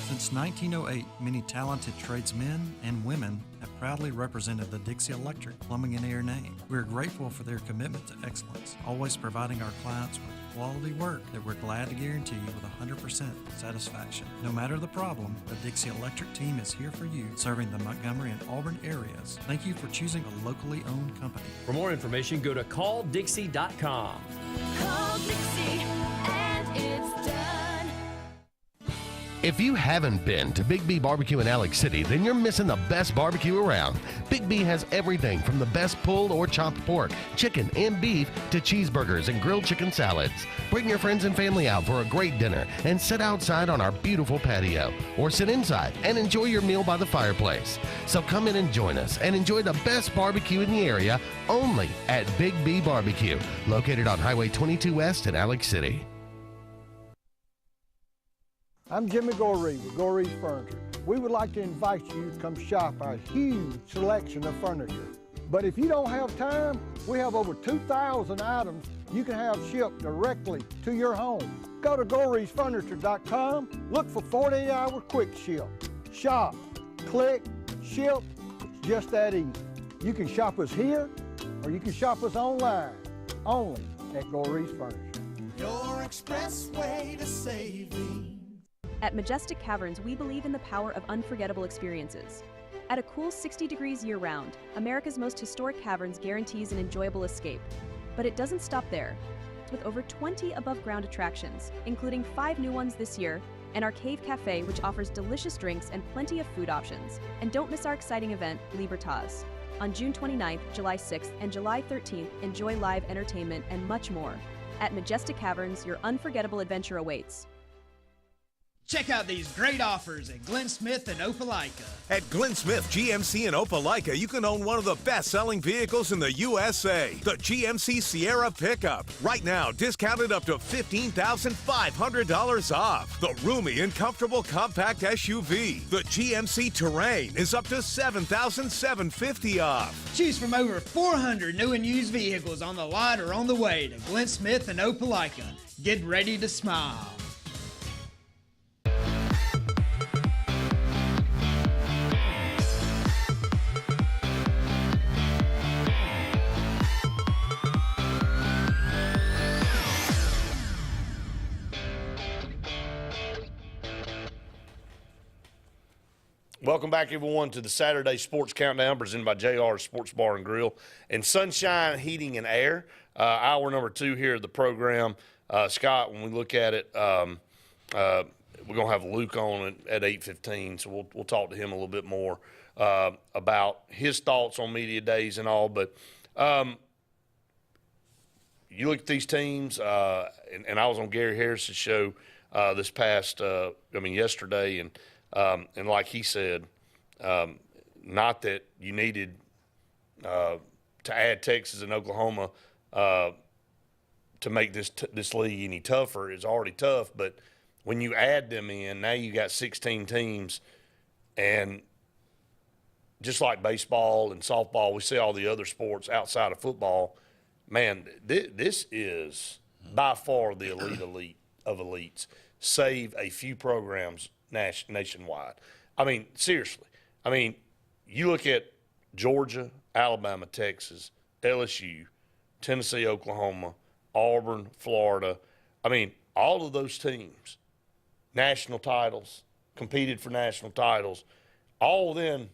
Since 1908, many talented tradesmen and women have proudly represented the Dixie Electric Plumbing and Air name. We are grateful for their commitment to excellence, always providing our clients with quality work that we're glad to guarantee with 100% satisfaction. No matter the problem, the Dixie Electric team is here for you, serving the Montgomery and Auburn areas. Thank you for choosing a locally owned company. For more information, go to calldixie.com. Call Dixie and it's done. If you haven't been to Big B Barbecue in Alex City, then you're missing the best barbecue around. Big B has everything from the best pulled or chopped pork, chicken, and beef to cheeseburgers and grilled chicken salads. Bring your friends and family out for a great dinner and sit outside on our beautiful patio or sit inside and enjoy your meal by the fireplace. So come in and join us and enjoy the best barbecue in the area only at Big B Barbecue, located on Highway 22 West in Alex City. I'm Jimmy Goree with Goree's Furniture. We would like to invite you to come shop our huge selection of furniture. But if you don't have time, we have over 2,000 items you can have shipped directly to your home. Go to GoreesFurniture.com, look for 48-hour quick ship. Shop, click, ship, it's just that easy. You can shop us here or you can shop us online, only at Goree's Furniture. Your express way to saving. At Majestic Caverns, we believe in the power of unforgettable experiences. At a cool 60 degrees year-round, America's most historic caverns guarantees an enjoyable escape. But it doesn't stop there. With over 20 above-ground attractions, including 5 new ones this year, and our Cave Cafe, which offers delicious drinks and plenty of food options. And don't miss our exciting event, Libertas. On June 29th, July 6th, and July 13th, enjoy live entertainment and much more. At Majestic Caverns, your unforgettable adventure awaits. Check out these great offers at Glenn Smith and Opelika. At Glenn Smith GMC in Opelika, you can own one of the best-selling vehicles in the USA, the GMC Sierra pickup. Right now, discounted up to $15,500 off. The roomy and comfortable compact SUV, the GMC Terrain, is up to $7,750 off. Choose from over 400 new and used vehicles on the lot or on the way to Glenn Smith and Opelika. Get ready to smile. Welcome back, everyone, to the Saturday Sports Countdown presented by JR Sports Bar and Grill and Sunshine Heating and Air. Hour number 2 here of the program. Scott, when we look at it, we're going to have Luke on at 8:15, so we'll talk to him a little bit more about his thoughts on media days and all. But you look at these teams, and I was on Gary Harris's show this past, yesterday, and like he said, not that you needed to add Texas and Oklahoma to make this league any tougher. It's already tough, but when you add them in, now you got 16 teams, and just like baseball and softball, we see all the other sports outside of football. Man, this is by far the elite of elites save a few programs nationwide. I mean, seriously. I mean, you look at Georgia, Alabama, Texas, LSU, Tennessee, Oklahoma, Auburn, Florida. I mean, all of those teams, national titles, competed for national titles, all then,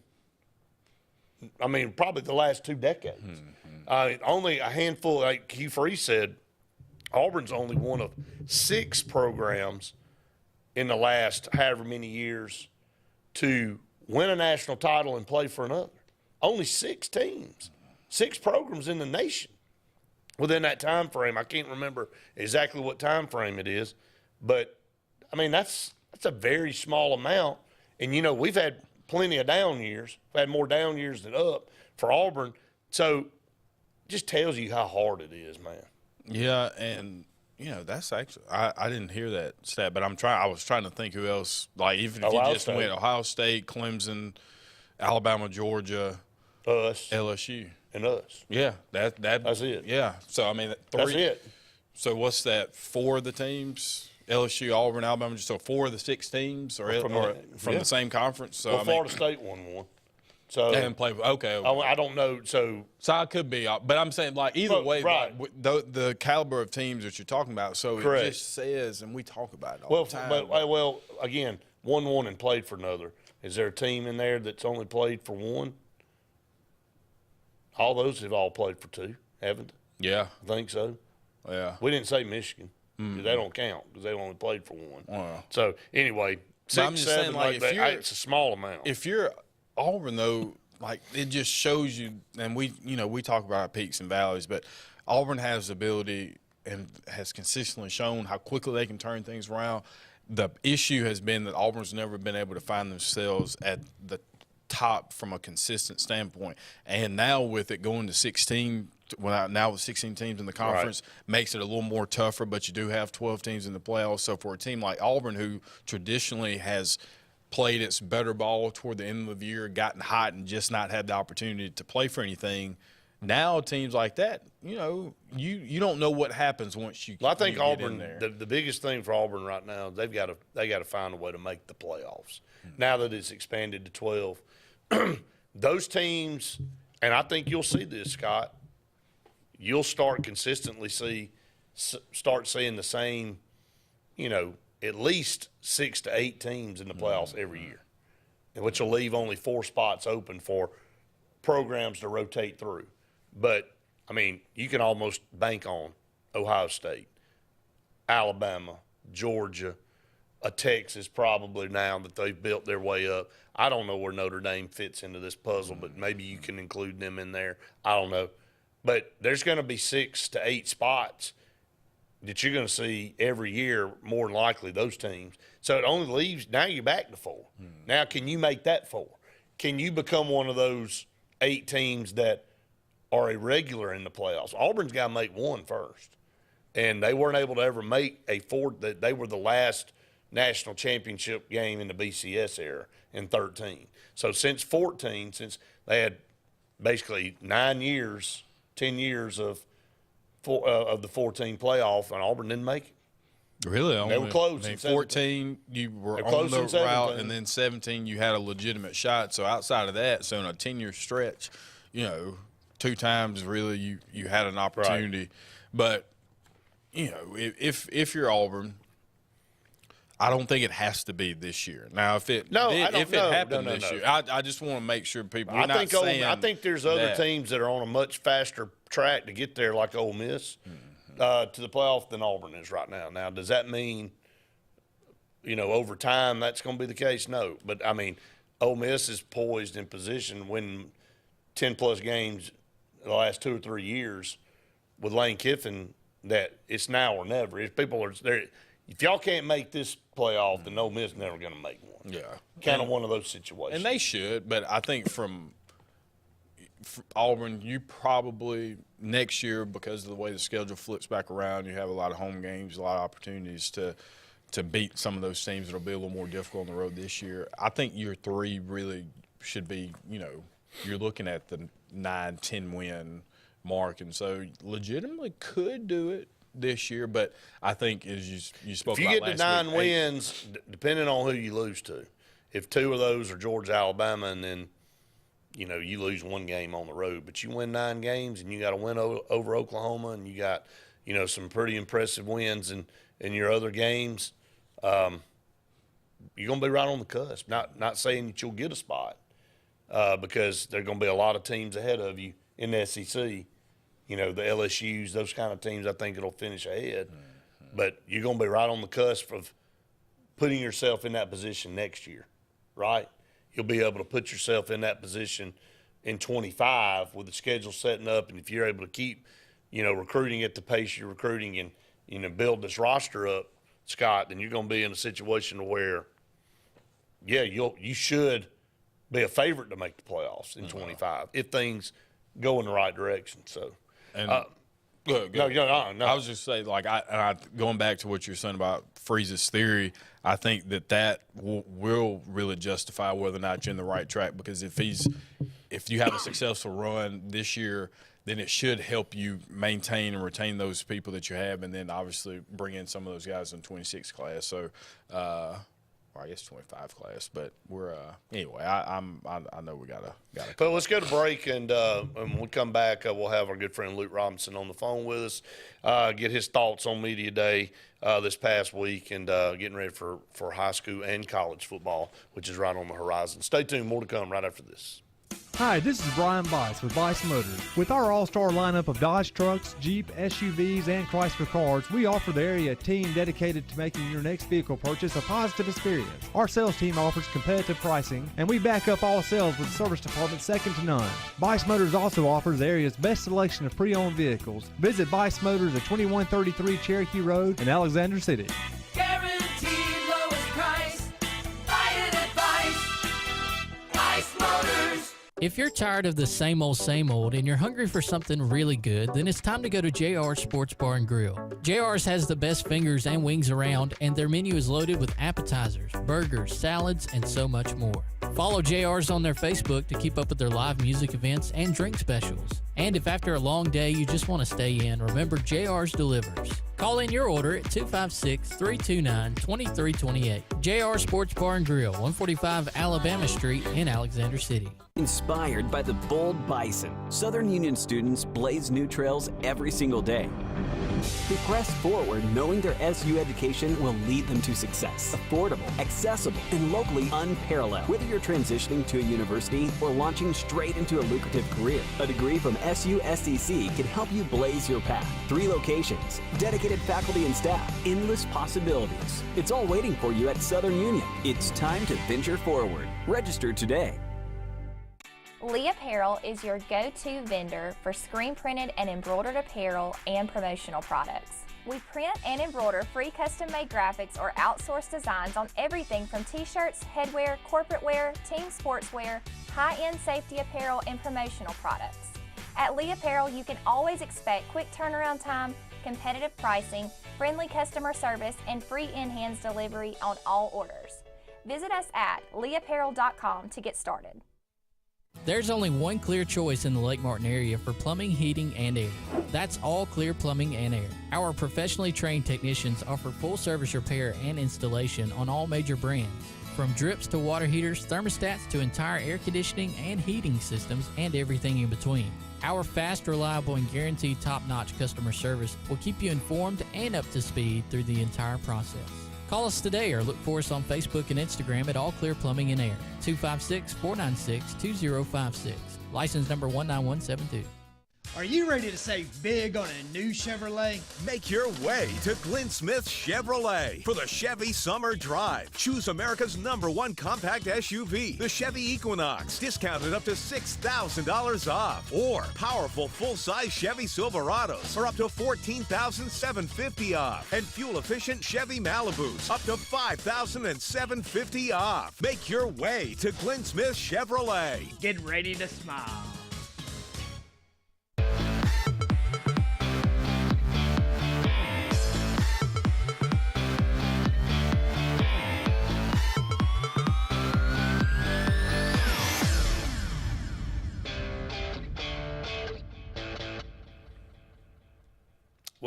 I mean, probably the last 2 decades. Only a handful, like Hugh Freeze said, Auburn's only one of 6 programs in the last however many years to win a national title and play for another. Only 6 teams, 6 programs in the nation within that time frame. I can't remember exactly what time frame it is, but, I mean, that's a very small amount. And, you know, we've had plenty of down years. We've had more down years than up for Auburn. So it just tells you how hard it is, man. Yeah, and you know that's actually I didn't hear that stat, but I was trying to think who else. Like even if you just went Ohio State, Clemson, Alabama, Georgia, us, LSU, and us. Yeah, that's it. Yeah, so I mean 3. That's it. So what's that? 4 of the teams. LSU, Auburn, Alabama, just so 4 of the 6 teams or from the same conference. So well, Florida State won one. So they haven't played. Okay. I don't know. So I could be, but I'm saying like either way, right. Like, the caliber of teams that you're talking about. So Correct. It just says, and we talk about it all the time. Well, again, one won and played for another. Is there a team in there that's only played for one? All those have all played for 2, haven't they? Yeah, I think so. Yeah, we didn't say Michigan. They don't count because they only played for 1. Wow. So anyway, 6, 7, like it's a small amount. If you're Auburn, though, like it just shows you, and we talk about peaks and valleys, but Auburn has the ability and has consistently shown how quickly they can turn things around. The issue has been that Auburn's never been able to find themselves at the top from a consistent standpoint, and now with it going to 16. Well, now with 16 teams in the conference, makes it a little more tougher, but you do have 12 teams in the playoffs. So for a team like Auburn, who traditionally has played its better ball toward the end of the year, gotten hot, and just not had the opportunity to play for anything, now teams like that, you know, you don't know what happens once you. Well, I think Auburn. Get in there. The biggest thing for Auburn right now is they got to find a way to make the playoffs. Now that it's expanded to 12, those teams, and I think you'll see this, Scott. You'll start consistently start seeing the same, you know, at least 6 to 8 teams in the playoffs every year, which will leave only 4 spots open for programs to rotate through. But, I mean, you can almost bank on Ohio State, Alabama, Georgia, Texas probably now that they've built their way up. I don't know where Notre Dame fits into this puzzle, but maybe you can include them in there. I don't know. But there's going to be 6 to 8 spots that you're going to see every year, more than likely, those teams. So it only leaves – now you're back to 4. Now can you make that 4? Can you become one of those 8 teams that are a regular in the playoffs? Auburn's got to make 1 first. And they weren't able to ever make a 4 – they were the last national championship game in the BCS era in 13. So since 14, since they had basically 9 years – 10 years of the 14 playoff, and Auburn didn't make it. Really? They were close. I mean, 14, you were on the route, and then 17, you had a legitimate shot. So outside of that, so in a 10-year stretch, you know, 2 times really you had an opportunity. Right. But, you know, if you're Auburn, I don't think it has to be this year. Now, if it happened this year, I just want to make sure people. I think there's other teams that are on a much faster track to get there, like Ole Miss, to the playoff than Auburn is right now. Now, does that mean, you know, over time that's going to be the case? No, but I mean, Ole Miss is poised in position when 10+ games the last 2 or 3 years with Lane Kiffin that it's now or never. If people are there. If y'all can't make this playoff, then Ole Miss never going to make one. Yeah. Kind of one of those situations. And they should, but I think from Auburn, you probably next year, because of the way the schedule flips back around, you have a lot of home games, a lot of opportunities to beat some of those teams that will be a little more difficult on the road this year. I think year 3 really should be, you know, you're looking at the 9-10 win mark, and so legitimately could do it. this year, but I think as you spoke if you about get to last 9 week, wins, depending on who you lose to, if 2 of those are Georgia, Alabama, and then you lose 1 game on the road, but you win 9 games and you got a win over Oklahoma, and you got some pretty impressive wins in your other games, you're going to be right on the cusp. Not saying that you'll get a spot because there are going to be a lot of teams ahead of you in the SEC. The LSUs, those kind of teams, I think it'll finish ahead. Mm-hmm. But you're going to be right on the cusp of putting yourself in that position next year, right? You'll be able to put yourself in that position in 25 with the schedule setting up, and if you're able to keep, recruiting at the pace you're recruiting and, build this roster up, Scott, then you're going to be in a situation where, you should be a favorite to make the playoffs in 25 if things go in the right direction. So. And No. I was just saying, going back to what you're saying about Freeze's theory, I think that will really justify whether or not you're in the right track, because if you have a successful run this year, then it should help you maintain and retain those people that you have, and then obviously bring in some of those guys in 26 class. So, or I guess 25 class, but we're anyway. I know we gotta. But let's go to break, and when we come back, we'll have our good friend Luke Robinson on the phone with us, get his thoughts on Media Day this past week, and getting ready for high school and college football, which is right on the horizon. Stay tuned. More to come right after this. Hi, this is Brian Bice with Bice Motors. With our all-star lineup of Dodge trucks, Jeep, SUVs, and Chrysler cars, we offer the area team dedicated to making your next vehicle purchase a positive experience. Our sales team offers competitive pricing, and we back up all sales with a service department second to none. Bice Motors also offers the area's best selection of pre-owned vehicles. Visit Bice Motors at 2133 Cherokee Road in Alexander City. Guaranteed lowest price. Buy it at Bice Motors. If you're tired of the same old and you're hungry for something really good, then it's time to go to JR's Sports Bar and Grill. JR's has the best fingers and wings around, and their menu is loaded with appetizers, burgers, salads, and so much more. Follow JR's on their Facebook to keep up with their live music events and drink specials. And if after a long day you just want to stay in, remember JR's delivers. Call in your order at 256-329-2328. JR Sports Bar and Grill, 145 Alabama Street in Alexander City. Inspired by the bold bison, Southern Union students blaze new trails every single day. They press forward knowing their SU education will lead them to success. Affordable, accessible, and locally unparalleled. Whether you're transitioning to a university or launching straight into a lucrative career, a degree from SU-SDC can help you blaze your path. 3 locations, dedicated faculty and staff, endless possibilities. It's all waiting for you at Southern Union. It's time to venture forward. Register today. Lee Apparel is your go-to vendor for screen printed and embroidered apparel and promotional products. We print and embroider free custom-made graphics or outsourced designs on everything from t-shirts, headwear, corporate wear, team sportswear, high-end safety apparel, and promotional products. At Lee Apparel, you can always expect quick turnaround time, competitive pricing, friendly customer service, and free in-hands delivery on all orders. Visit us at leeapparel.com to get started. There's only one clear choice in the Lake Martin area for plumbing, heating, and air. That's All Clear Plumbing and Air. Our professionally trained technicians offer full service repair and installation on all major brands. From drips to water heaters, thermostats to entire air conditioning and heating systems, and everything in between. Our fast, reliable, and guaranteed top-notch customer service will keep you informed and up to speed through the entire process. Call us today or look for us on Facebook and Instagram at All Clear Plumbing and Air, 256-496-2056. License number 19172. Are you ready to save big on a new Chevrolet? Make your way to Glenn Smith Chevrolet for the Chevy Summer Drive. Choose America's #1 compact SUV, the Chevy Equinox, discounted up to $6,000 off. Or powerful full-size Chevy Silverados are up to $14,750 off. And fuel-efficient Chevy Malibus up to $5,750 off. Make your way to Glenn Smith Chevrolet. Get ready to smile.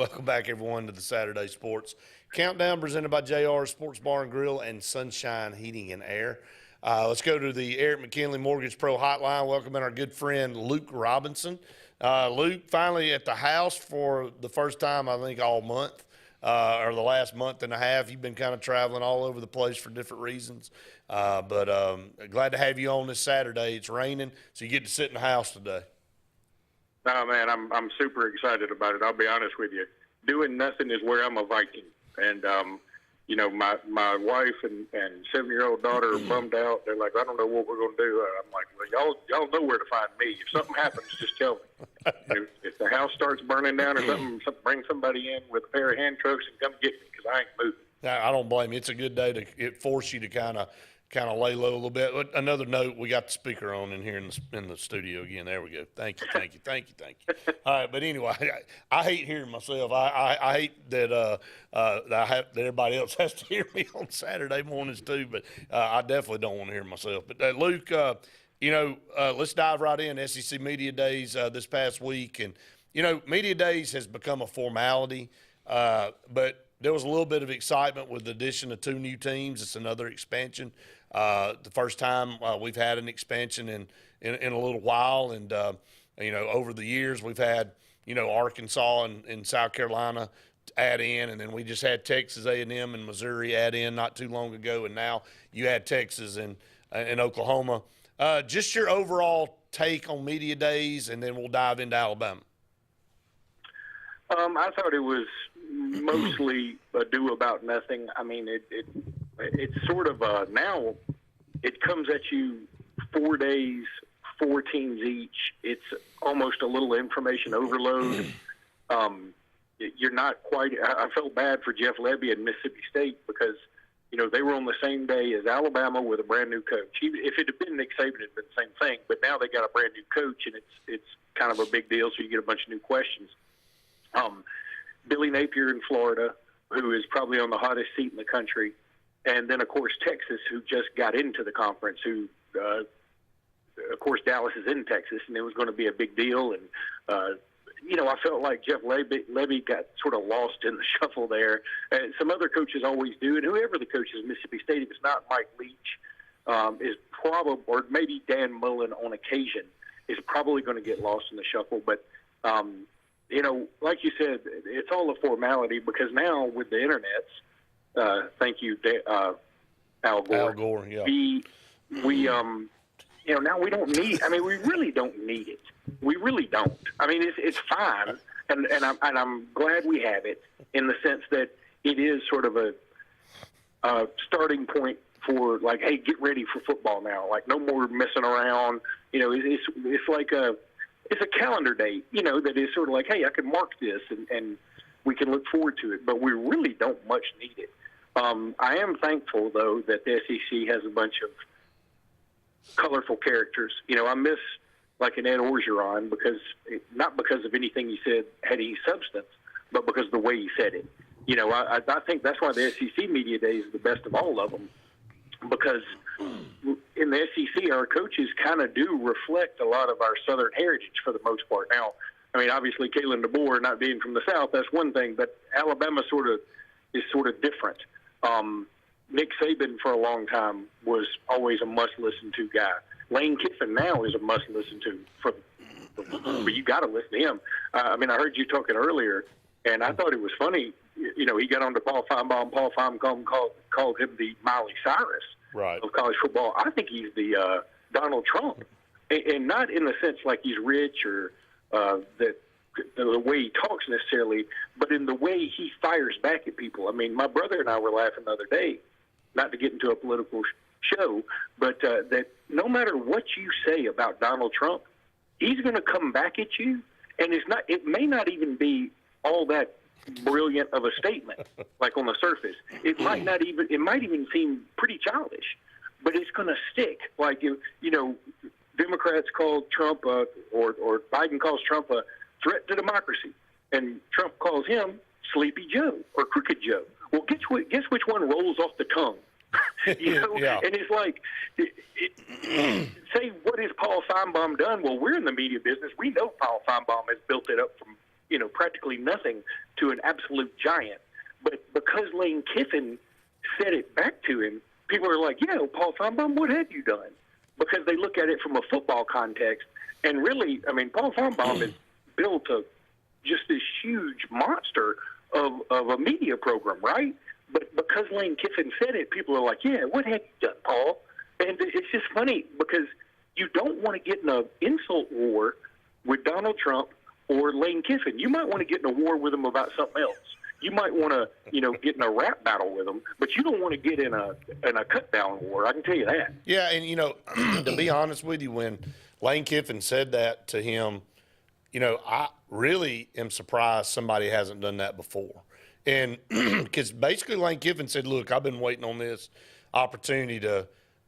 Welcome back, everyone, to the Saturday Sports Countdown presented by JR Sports Bar and Grill and Sunshine Heating and Air. Let's go to the Eric McKinley Mortgage Pro Hotline. Welcome in our good friend Luke Robinson. Luke, finally at the house for the first time, I think, all month, or the last month and a half. You've been kind of traveling all over the place for different reasons. But glad to have you on this Saturday. It's raining, so you get to sit in the house today. No, man, I'm super excited about it. I'll be honest with you. Doing nothing is where I'm a Viking. And, you know, my wife and 7-year-old daughter are bummed out. They're like, I don't know what we're going to do. I'm like, well, y'all know where to find me. If something happens, just tell me. If the house starts burning down or something, bring somebody in with a pair of hand trucks and come get me because I ain't moving. I don't blame you. It's a good day to force you to kind of lay low a little bit. Another note, we got the speaker on in here in the studio again. There we go. Thank you. All right, but anyway, I hate hearing myself. I hate that that everybody else has to hear me on Saturday mornings too. But I definitely don't want to hear myself. But Luke, let's dive right in. SEC Media Days this past week, and Media Days has become a formality, but there was a little bit of excitement with the addition of 2 new teams. It's another expansion. The first time we've had an expansion in a little while. And, over the years we've had, Arkansas and South Carolina add in, and then we just had Texas A&M and Missouri add in not too long ago. And now you had Texas and Oklahoma. Just your overall take on Media Days, and then we'll dive into Alabama. I thought it was mostly a do about nothing. I mean, it's sort of now it comes at you 4 days, 4 teams each. It's almost a little information overload. You're not quite. I felt bad for Jeff Lebby and Mississippi State because they were on the same day as Alabama with a brand new coach. If it had been Nick Saban, it'd been the same thing. But now they got a brand new coach, and it's kind of a big deal. So you get a bunch of new questions. Billy Napier in Florida, who is probably on the hottest seat in the country, and then, of course, Texas, who just got into the conference, who, of course, Dallas is in Texas, and it was going to be a big deal. And, I felt like Jeff Lebby got sort of lost in the shuffle there. And some other coaches always do, and whoever the coach is, Mississippi State, if it's not Mike Leach, is probably, or maybe Dan Mullen on occasion, is probably going to get lost in the shuffle. But, like you said, it's all a formality because now with the internets, thank you, Al Gore. Al Gore, yeah. Now we don't need. I mean, we really don't need it. We really don't. I mean, it's fine, and I'm glad we have it in the sense that it is sort of a starting point for like, hey, get ready for football now. Like, no more messing around. It's like it's a calendar date, that is sort of like, hey, I can mark this and we can look forward to it, but we really don't much need it. I am thankful, though, that the SEC has a bunch of colorful characters. I miss like an Ed Orgeron not because of anything he said had any substance, but because of the way he said it. I think that's why the SEC Media Days is the best of all of them, because in the SEC, our coaches kind of do reflect a lot of our Southern heritage for the most part. Now, I mean, obviously, Kalen DeBoer not being from the South, that's one thing, but Alabama is sort of different. Nick Saban for a long time was always a must-listen-to guy. Lane Kiffin now is a must-listen-to, but you got to listen to him. I mean, I heard you talking earlier, and I thought it was funny. He got on to Paul Feinbaum. Paul Feinbaum called him the Miley Cyrus of college football. I think he's the Donald Trump, and not in the sense like he's rich or that the way he talks necessarily, but in the way he fires back at people. I mean, my brother and I were laughing the other day, not to get into a political show, but that no matter what you say about Donald Trump, he's going to come back at you, and it may not even be all that brilliant of a statement, like on the surface. It might even seem pretty childish, but it's going to stick. Like, Democrats call Trump or Biden calls Trump a threat to democracy, and Trump calls him Sleepy Joe or Crooked Joe. Well, guess which one rolls off the tongue? Yeah. And it's like, say, what has Paul Feinbaum done? Well, we're in the media business. We know Paul Feinbaum has built it up from practically nothing to an absolute giant. But because Lane Kiffin said it back to him, people are like, Paul Feinbaum, what have you done? Because they look at it from a football context. And really, I mean, Paul Feinbaum has built just this huge monster of a media program, right? But because Lane Kiffin said it, people are like, what have you done, Paul? And it's just funny because you don't want to get in an insult war with Donald Trump or Lane Kiffin. You might want to get in a war with him about something else. You might want to, get in a rap battle with him, but you don't want to get in a cut-down war. I can tell you that. Yeah, and, to be honest with you, when Lane Kiffin said that to him, I really am surprised somebody hasn't done that before. And because basically Lane Kiffin said, look, I've been waiting on this opportunity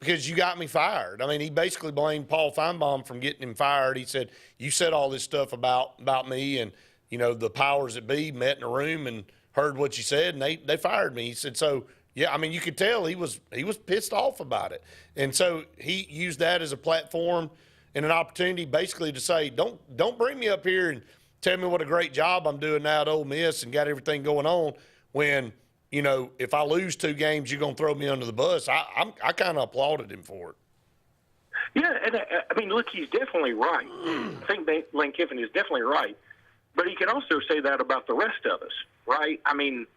because you got me fired. I mean, he basically blamed Paul Feinbaum from getting him fired. He said, you said all this stuff about me, and, the powers that be met in a room and heard what you said, and they fired me. He said, so, yeah, I mean, you could tell he was pissed off about it. And so he used that as a platform and an opportunity basically to say, don't bring me up here and tell me what a great job I'm doing now at Ole Miss and got everything going on when, if I lose 2 games, you're going to throw me under the bus. I kind of applauded him for it. Yeah, and I mean, look, he's definitely right. I think Lane Kiffin is definitely right. But he can also say that about the rest of us, right? I mean,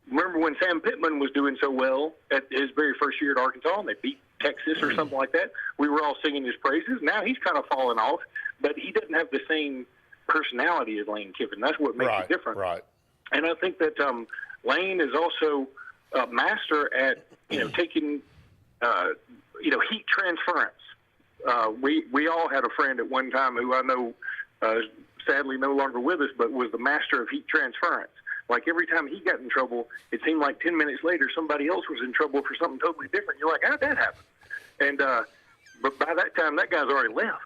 remember when Sam Pittman was doing so well at his very first year at Arkansas and they beat Texas or something like that? We were all singing his praises. Now he's kind of fallen off, but he doesn't have the same personality as Lane Kiffin. That's what makes it different. Right. And I think that Lane is also a master at, taking, heat transference. We all had a friend at one time who I know sadly no longer with us, but was the master of heat transference. Like every time he got in trouble, it seemed like 10 minutes later somebody else was in trouble for something totally different. You're like, how'd that happen? And but by that time, that guy's already left.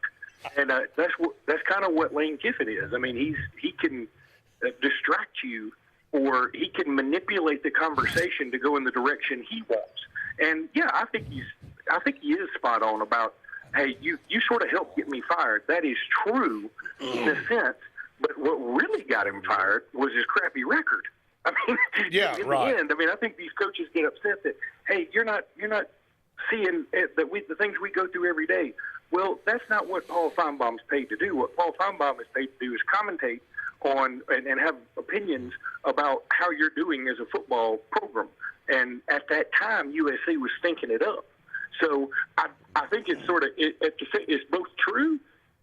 And that's kind of what Lane Kiffin is. I mean, he can distract you, or he can manipulate the conversation to go in the direction he wants. And yeah, I think he is spot on about, hey, you sort of helped get me fired. That is true in a sense, but what really got him fired was his crappy record. I mean, in the end, I mean, I think these coaches get upset that, hey, you're not seeing the things we go through every day. Well, that's not what Paul Feinbaum's paid to do. What Paul Feinbaum is paid to do is commentate on and have opinions about how you're doing as a football program. And at that time, USC was stinking it up. So I think it's it's both true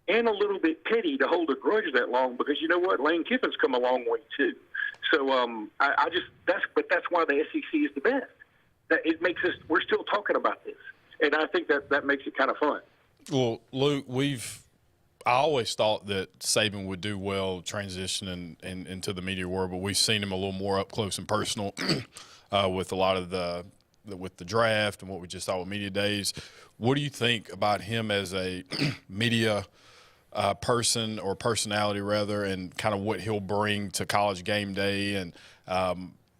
and a little bit petty to hold a grudge that long, because you know what, Lane Kiffin's come a long way too. So that's why the SEC is the best. That it makes us, we're still talking about this, and I think that makes it kind of fun. Well, Luke, I always thought that Saban would do well transitioning into the media world, but we've seen him a little more up close and personal with a lot of with the draft and what we just saw with media days. What do you think about him as a media person, or personality rather, and kind of what he'll bring to College Game Day, and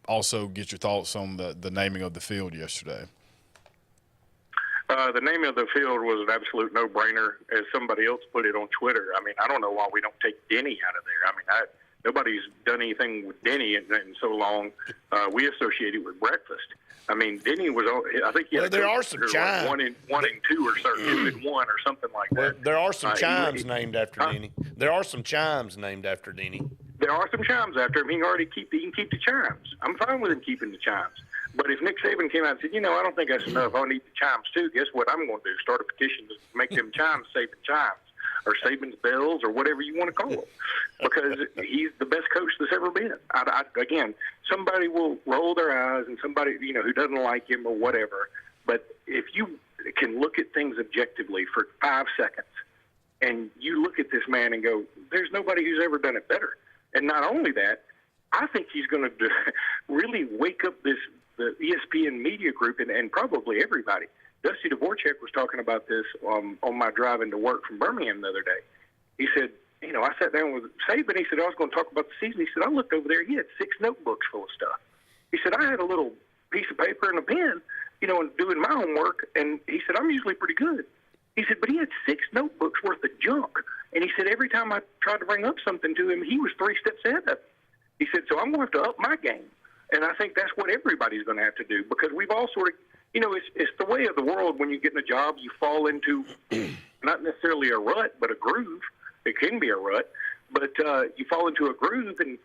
also get your thoughts on the naming of the field yesterday? The naming of the field was an absolute no-brainer, as somebody else put it on Twitter. I mean, I don't know why we don't take Denny out of there. I mean, nobody's done anything with Denny in so long. We associate it with breakfast. I mean, Denny was. I think he had there are some chimes. One and two, or 2 and 1, or something like that. There are some chimes named after Denny. There are some chimes named after Denny. There are some chimes after him. He can keep the chimes. I'm fine with him keeping the chimes. But if Nick Saban came out and said, I don't think that's enough, I need the chimes too, guess what I'm going to do? Start a petition to make them chimes Saban chimes, or Saban's bells, or whatever you want to call them, because he's the best coach that's ever been. Again, somebody will roll their eyes, and somebody who doesn't like him or whatever, but if you can look at things objectively for 5 seconds, and you look at this man and go, there's nobody who's ever done it better. And not only that, I think he's going to really wake up the ESPN media group, and probably everybody. Dusty Dvorak was talking about this on my drive into work from Birmingham the other day. He said, I sat down with Saban. He said, I was going to talk about the season. He said, I looked over there. He had 6 notebooks full of stuff. He said, I had a little piece of paper and a pen, and doing my homework. And he said, I'm usually pretty good. He said, but he had 6 notebooks worth of junk. And he said, every time I tried to bring up something to him, he was 3 steps ahead of me. He said, so I'm going to have to up my game. And I think that's what everybody's going to have to do, because we've all sort of, it's the way of the world. When you get in a job, you fall into not necessarily a rut, but a groove. It can be a rut, but you fall into a groove, and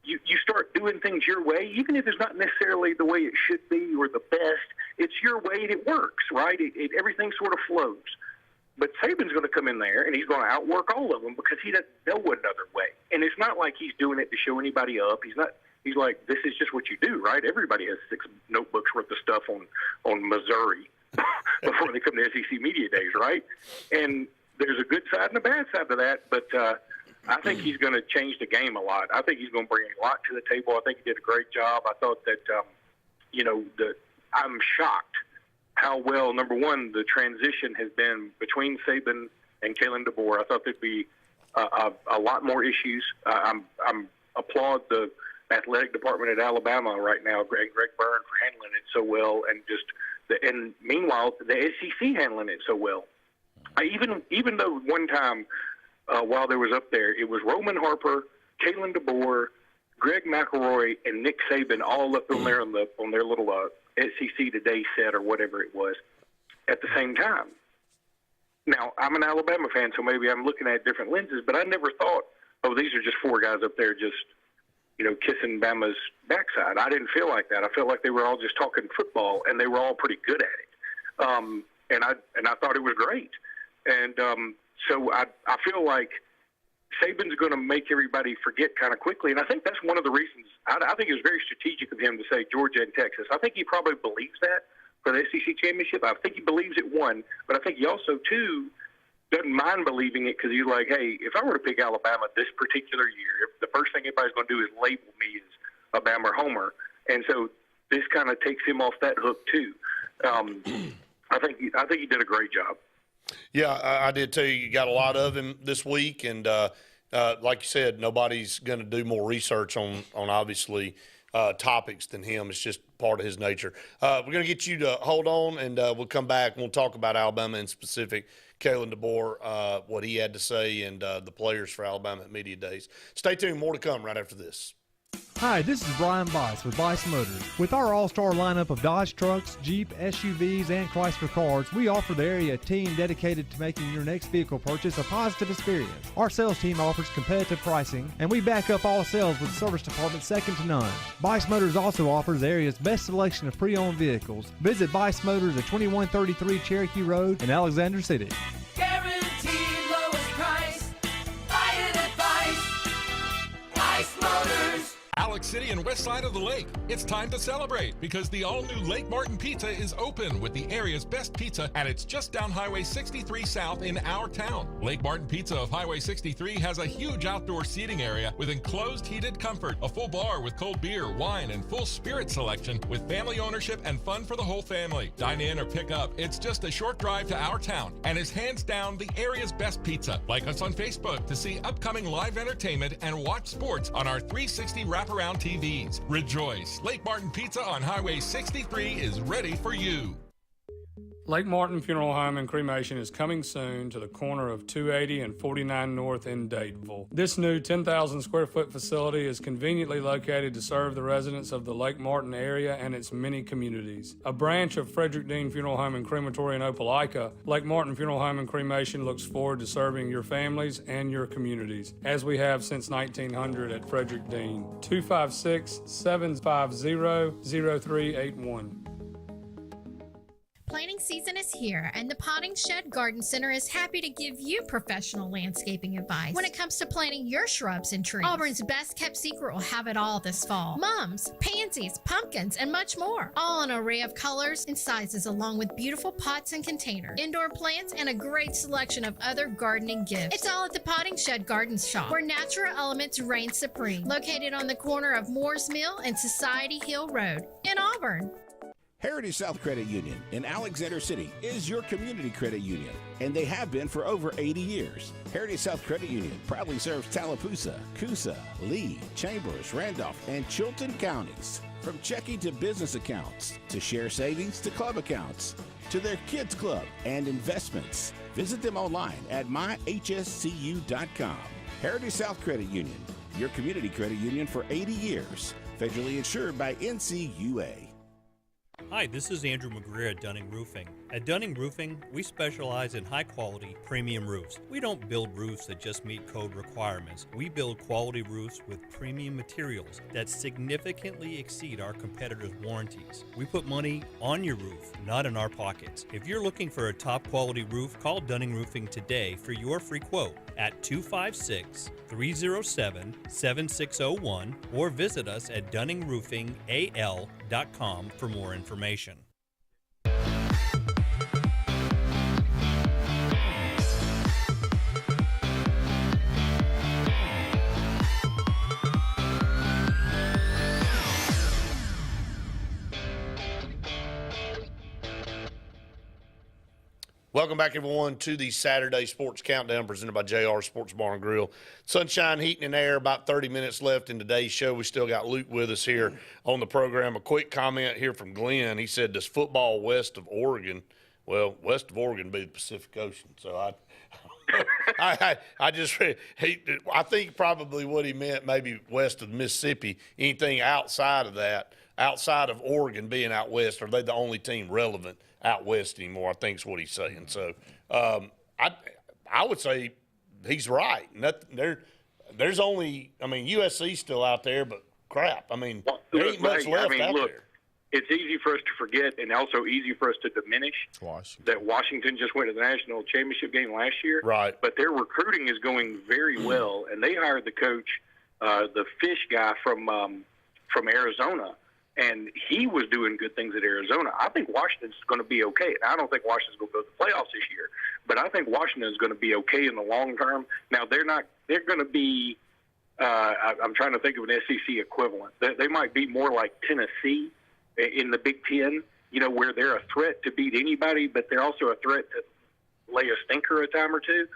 you start doing things your way, even if it's not necessarily the way it should be or the best. It's your way and it works, right? Everything sort of flows. But Saban's going to come in there, and he's going to outwork all of them because he doesn't know another way. And it's not like he's doing it to show anybody up. He's like, this is just what you do, right? Everybody has 6 notebooks worth of stuff on Missouri before they come to SEC Media Days, right? And there's a good side and a bad side to that, but I think he's going to change the game a lot. I think he's going to bring a lot to the table. I think he did a great job. I thought that, I'm shocked how well, number one, the transition has been between Saban and Kalen DeBoer. I thought there'd be a lot more issues. I'm applaud the athletic department at Alabama right now, Greg Byrne, for handling it so well, and meanwhile the SEC handling it so well. Even though one time while there was up there, it was Roman Harper, Kalen DeBoer, Greg McElroy, and Nick Saban all up on there on their little SEC Today set or whatever it was at the same time. Now, I'm an Alabama fan, so maybe I'm looking at different lenses, but I never thought, oh, these are just 4 guys up there just, kissing Bama's backside. I didn't feel like that. I felt like they were all just talking football, and they were all pretty good at it. And I thought it was great. And so I feel like Saban's going to make everybody forget kind of quickly, and I think that's one of the reasons. I think it was very strategic of him to say Georgia and Texas. I think he probably believes that for the SEC championship. I think he believes it, one, but I think he also, two, doesn't mind believing it because he's like, hey, if I were to pick Alabama this particular year, the first thing everybody's going to do is label me as a Bama homer, and so this kind of takes him off that hook too. I think he did a great job. Yeah, I did too. You got a lot of him this week, and like you said, nobody's going to do more research on obviously topics than him. It's just part of his nature. We're going to get you to hold on, and we'll come back and we'll talk about Alabama in specific. Kalen DeBoer, what he had to say, and the players for Alabama at Media Days. Stay tuned. More to come right after this. Hi, this is Brian Bice with Bice Motors. With our all-star lineup of Dodge trucks, Jeep, SUVs, and Chrysler cars, we offer the area a team dedicated to making your next vehicle purchase a positive experience. Our sales team offers competitive pricing, and we back up all sales with a service department second to none. Bice Motors also offers the area's best selection of pre-owned vehicles. Visit Bice Motors at 2133 Cherokee Road in Alexander City. Guaranteed lowest price. Buy it at Bice Motors. Alex City and west side of the lake. It's time to celebrate because the all-new Lake Martin Pizza is open with the area's best pizza, and it's just down Highway 63 South in our town. Lake Martin Pizza of Highway 63 has a huge outdoor seating area with enclosed heated comfort, a full bar with cold beer, wine, and full spirit selection with family ownership and fun for the whole family. Dine in or pick up. It's just a short drive to our town and is hands down the area's best pizza. Like us on Facebook to see upcoming live entertainment and watch sports on our 360 wraparound TVs. Rejoice! Lake Martin Pizza on Highway 63 is ready for you. Lake Martin Funeral Home and Cremation is coming soon to the corner of 280 and 49 North in Dadeville. This new 10,000 square foot facility is conveniently located to serve the residents of the Lake Martin area and its many communities. A branch of Frederick Dean Funeral Home and Crematory in Opelika, Lake Martin Funeral Home and Cremation looks forward to serving your families and your communities, as we have since 1900 at Frederick Dean. 256-750-0381. Planting season is here, and the Potting Shed Garden Center is happy to give you professional landscaping advice when it comes to planting your shrubs and trees. Auburn's best kept secret will have it all this fall. Mums, pansies, pumpkins, and much more. All in an array of colors and sizes, along with beautiful pots and containers, indoor plants, and a great selection of other gardening gifts. It's all at the Potting Shed Garden Shop, where natural elements reign supreme. Located on the corner of Moore's Mill and Society Hill Road in Auburn. Heritage South Credit Union in Alexander City is your community credit union, and they have been for over 80 years. Heritage South Credit Union proudly serves Tallapoosa, Coosa, Lee, Chambers, Randolph, and Chilton counties. From checking to business accounts, to share savings to club accounts, to their kids club and investments. Visit them online at myhscu.com. Heritage South Credit Union, your community credit union for 80 years. Federally insured by NCUA. Hi, this is Andrew McGreer at Dunning Roofing. At Dunning Roofing, we specialize in high-quality, premium roofs. We don't build roofs that just meet code requirements. We build quality roofs with premium materials that significantly exceed our competitors' warranties. We put money on your roof, not in our pockets. If you're looking for a top-quality roof, call Dunning Roofing today for your free quote at 256-307-7601 or visit us at DunningRoofingAL.com for more information. Welcome back, everyone, to the Saturday Sports Countdown presented by JR Sports Bar and Grill. Sunshine, heating, and air, about 30 minutes left in today's show. We still got Luke with us here on the program. A quick comment here from Glenn. He said, does football west of Oregon? Well, west of Oregon would be the Pacific Ocean. So I think probably what he meant, maybe west of the Mississippi. Anything outside of that, outside of Oregon being out west, are they the only team relevant out west anymore? I think is what he's saying. So I would say he's right. There's only, USC's still out there, but crap. There ain't much left out there. It's easy for us to forget and also easy for us to diminish that Washington just went to the national championship game last year. Right. But their recruiting is going very well, and they hired the coach, the Fish guy from Arizona. And he was doing good things at Arizona. I think Washington's going to be okay. I don't think Washington's going to go to the playoffs this year, but I think Washington is going to be okay in the long term. Now, they're going to be, I'm trying to think of an SEC equivalent. They might be more like Tennessee in the Big Ten, where they're a threat to beat anybody, but they're also a threat to lay a stinker a time or two.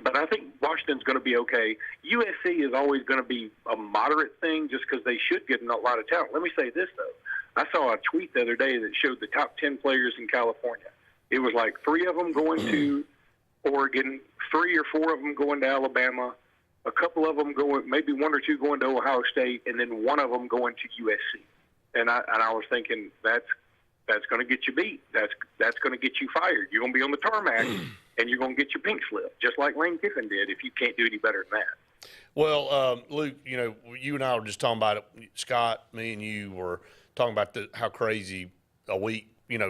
But I think Washington's going to be okay. USC is always going to be a moderate thing just because they should get a lot of talent. Let me say this, though. I saw a tweet the other day that showed the top 10 players in California. It was like 3 of them going to Oregon, 3 or 4 of them going to Alabama, a couple of them going, maybe 1 or 2 going to Ohio State, and then 1 of them going to USC. And I was thinking that's going to get you beat. That's going to get you fired. You're going to be on the tarmac. And you're going to get your pink slip, just like Lane Kiffin did, if you can't do any better than that. Well, Luke, you and I were just talking about it. Scott, me and you were talking about how crazy a week,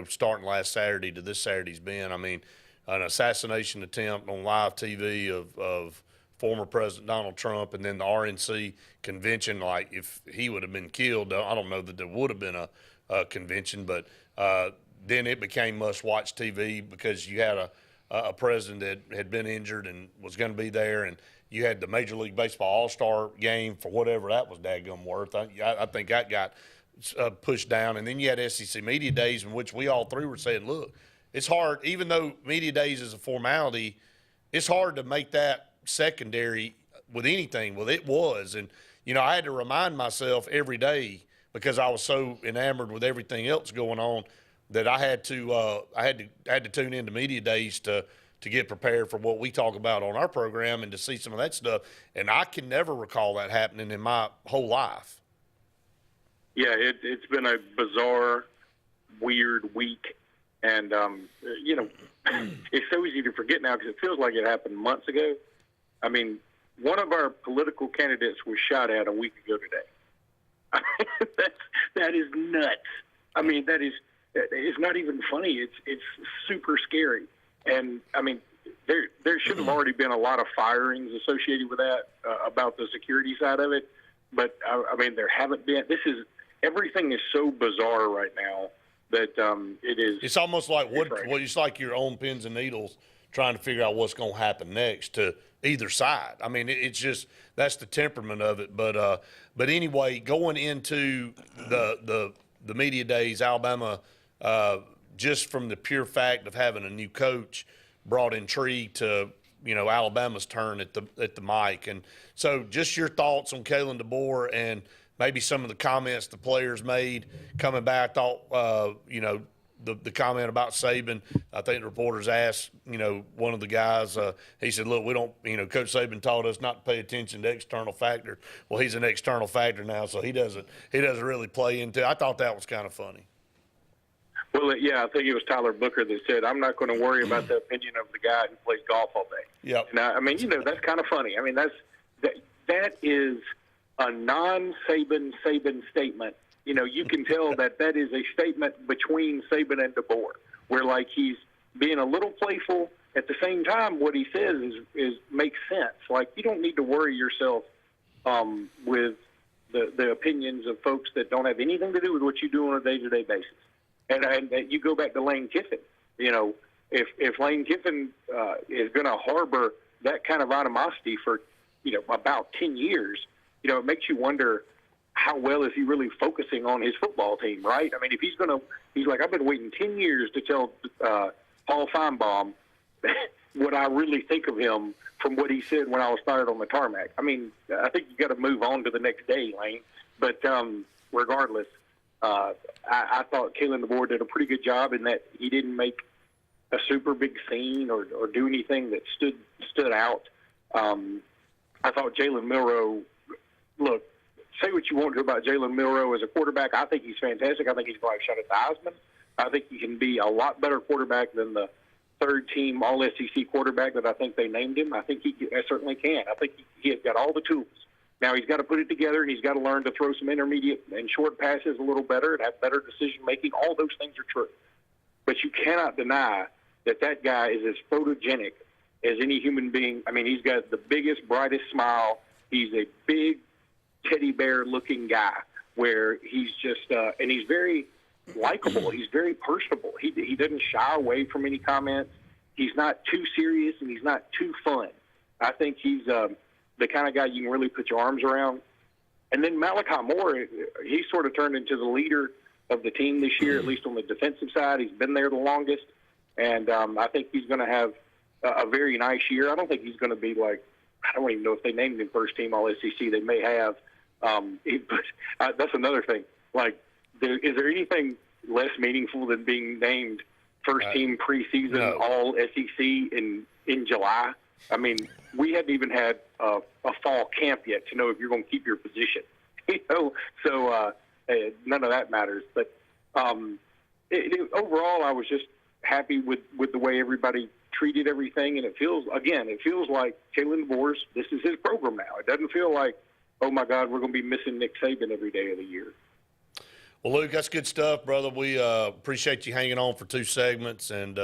starting last Saturday to this Saturday's been. An assassination attempt on live TV of former President Donald Trump, and then the RNC convention. Like, if he would have been killed, I don't know that there would have been a convention, but then it became must-watch TV because you had a president that had been injured and was going to be there, and you had the Major League Baseball All-Star game for whatever that was daggum worth. I think that got pushed down. And then you had SEC Media Days in which we all three were saying, look, it's hard, even though Media Days is a formality, it's hard to make that secondary with anything. Well, it was. And, I had to remind myself every day because I was so enamored with everything else going on that I had to tune into Media Days to get prepared for what we talk about on our program and to see some of that stuff. And I can never recall that happening in my whole life. Yeah, it's been a bizarre, weird week. And, it's so easy to forget now because it feels like it happened months ago. One of our political candidates was shot at a week ago today. That is nuts. It's not even funny. It's super scary. And, there should have already been a lot of firings associated with that about the security side of it. But, there haven't been. Everything is so bizarre right now that it is. It's almost like it's like your own pins and needles trying to figure out what's going to happen next to either side. It's just that's the temperament of it. But anyway, going into the Media Days, Alabama, just from the pure fact of having a new coach, brought intrigue to Alabama's turn at the mic. And so, just your thoughts on Kalen DeBoer and maybe some of the comments the players made coming back. I thought the comment about Saban, I think the reporters asked, one of the guys, he said, look, we don't, Coach Saban taught us not to pay attention to external factors. Well, he's an external factor now, so he doesn't really play into. I thought that was kind of funny. Well, yeah, I think it was Tyler Booker that said, I'm not going to worry about the opinion of the guy who plays golf all day. Yep. Now, I mean, that's kind of funny. I mean, that is a non-Saban statement. You can tell that is a statement between Saban and DeBoer, where like he's being a little playful. At the same time, what he says is makes sense. Like, you don't need to worry yourself with the opinions of folks that don't have anything to do with what you do on a day-to-day basis. And you go back to Lane Kiffin. If Lane Kiffin is going to harbor that kind of animosity for about 10 years, it makes you wonder, how well is he really focusing on his football team, right? I mean, if he's like, I've been waiting 10 years to tell Paul Feinbaum what I really think of him from what he said when I was fired on the tarmac. I mean, I think you got to move on to the next day, Lane. But regardless, I thought Kalen DeBoer did a pretty good job in that he didn't make a super big scene or do anything that stood out. I thought Jalen Milroe, look, say what you want to about Jalen Milroe as a quarterback. I think he's fantastic. I think he's probably shot at the Heisman. I think he can be a lot better quarterback than the third-team All-SEC quarterback that I think they named him. I think he certainly can. I think he has got all the tools. Now he's got to put it together, and he's got to learn to throw some intermediate and short passes a little better and have better decision-making. All those things are true. But you cannot deny that guy is as photogenic as any human being. I mean, he's got the biggest, brightest smile. He's a big, teddy bear-looking guy where he's just and he's very likable. He's very personable. He doesn't shy away from any comments. He's not too serious, and he's not too fun. I think he's the kind of guy you can really put your arms around. And then Malachi Moore, he sort of turned into the leader of the team this year, at least on the defensive side. He's been there the longest, and I think he's going to have a very nice year. I don't think he's going to be like, I don't even know if they named him first team All-SEC. They may have. But that's another thing. Like, is there anything less meaningful than being named first team preseason All-SEC in July? I mean, we hadn't even had a fall camp yet to know if you're going to keep your position. So none of that matters. But overall, I was just happy with the way everybody treated everything, and it feels like Kalen DeBoer's, this is his program now. It doesn't feel like, oh my God, we're going to be missing Nick Saban every day of the year. Well, Luke, that's good stuff, brother. We appreciate you hanging on for 2 segments. And,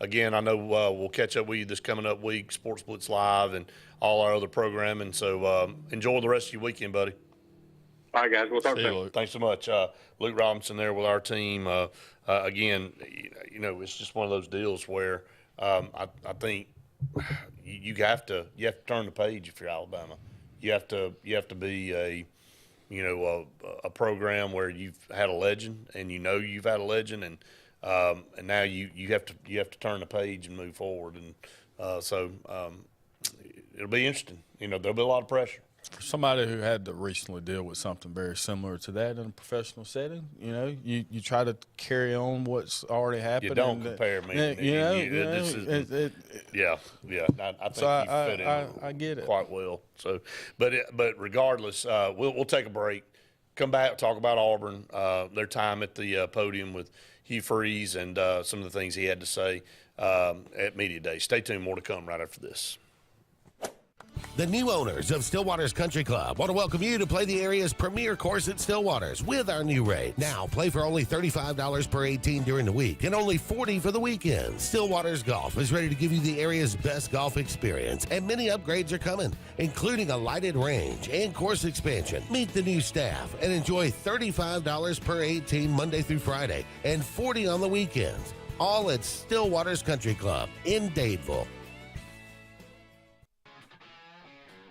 again, I know we'll catch up with you this coming up week, Sports Blitz Live and all our other programming. So enjoy the rest of your weekend, buddy. All right, guys. We'll talk soon. Thanks so much. Luke Robinson there with our team. Again, it's just one of those deals where I think you have to turn the page if you're Alabama. You have to be a program where you've had a legend, and you've had a legend, and now you have to turn the page and move forward, and so it'll be interesting. There'll be a lot of pressure. For somebody who had to recently deal with something very similar to that in a professional setting, you try to carry on what's already happened. You don't compare me. I think you fit in I get it quite well. So, but regardless, we'll take a break, come back, talk about Auburn, their time at the podium with Hugh Freeze, and some of the things he had to say at Media Day. Stay tuned. More to come right after this. The new owners of Stillwater's Country Club want to welcome you to play the area's premier course at Stillwater's with our new rate. Now, play for only $35 per 18 during the week and only $40 for the weekend. Stillwater's Golf is ready to give you the area's best golf experience, and many upgrades are coming, including a lighted range and course expansion. Meet the new staff and enjoy $35 per 18 Monday through Friday and $40 on the weekends. All at Stillwater's Country Club in Dadeville.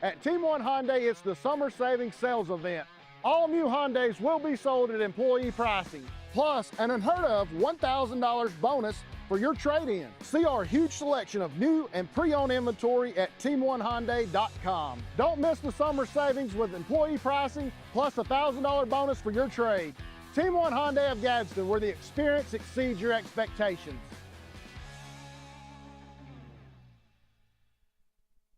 At Team One Hyundai, it's the Summer Savings Sales Event. All new Hyundais will be sold at employee pricing, plus an unheard of $1,000 bonus for your trade-in. See our huge selection of new and pre-owned inventory at team1hyundai.com. Don't miss the summer savings with employee pricing, plus a $1,000 bonus for your trade. Team 1 Hyundai of Gadsden, where the experience exceeds your expectations.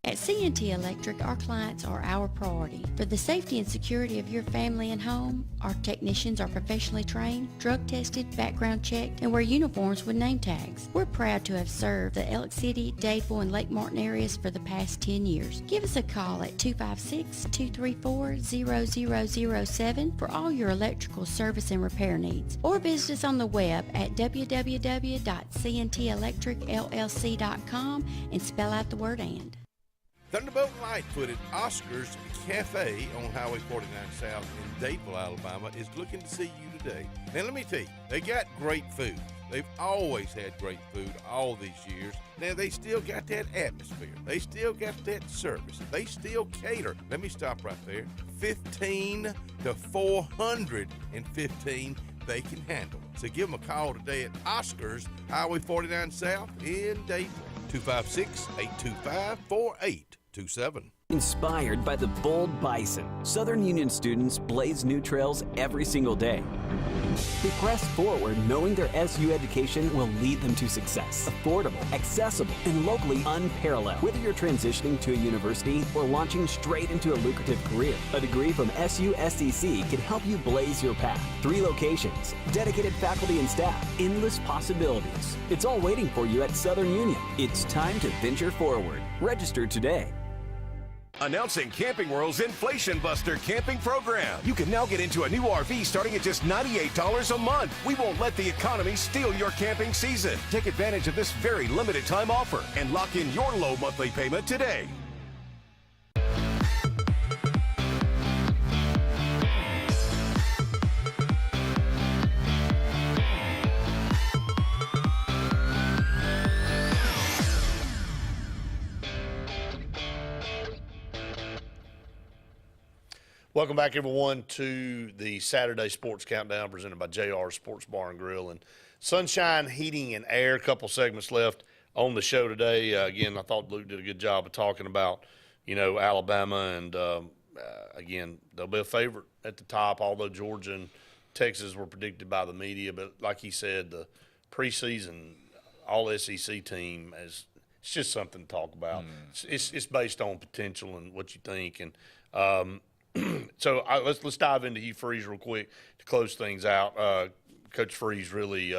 At C&T Electric, our clients are our priority. For the safety and security of your family and home, our technicians are professionally trained, drug tested, background checked, and wear uniforms with name tags. We're proud to have served the Elk City, Dadeville, and Lake Martin areas for the past 10 years. Give us a call at 256-234-0007 for all your electrical service and repair needs, or visit us on the web at www.cntelectricllc.com and spell out the word "and." Thunderbolt and Lightfoot at Oscar's Cafe on Highway 49 South in Dadeville, Alabama is looking to see you today. Now let me tell you, they got great food. They've always had great food all these years. Now they still got that atmosphere. They still got that service. They still cater. Let me stop right there. 15 to 415 they can handle. So give them a call today at Oscar's Highway 49 South in Dadeville. 256-825-4827. Inspired by the bold bison, Southern Union students blaze new trails every single day. They press forward knowing their SU education will lead them to success. Affordable, accessible, and locally unparalleled. Whether you're transitioning to a university or launching straight into a lucrative career, a degree from SU SEC can help you blaze your path. 3 locations, dedicated faculty and staff, endless possibilities. It's all waiting for you at Southern Union. It's time to venture forward. Register today. Announcing Camping World's Inflation Buster camping program. You can now get into a new RV starting at just $98 a month. We won't let the economy steal your camping season. Take advantage of this very limited time offer and lock in your low monthly payment today. Welcome back, everyone, to the Saturday Sports Countdown presented by JR Sports Bar and Grill and Sunshine Heating and Air. A couple segments left on the show today. Again, I thought Luke did a good job of talking about, Alabama, and again, they'll be a favorite at the top, although Georgia and Texas were predicted by the media. But like he said, the preseason all-SEC team it's just something to talk about. It's based on potential and what you think. And so let's dive into Hugh Freeze real quick to close things out. Coach Freeze really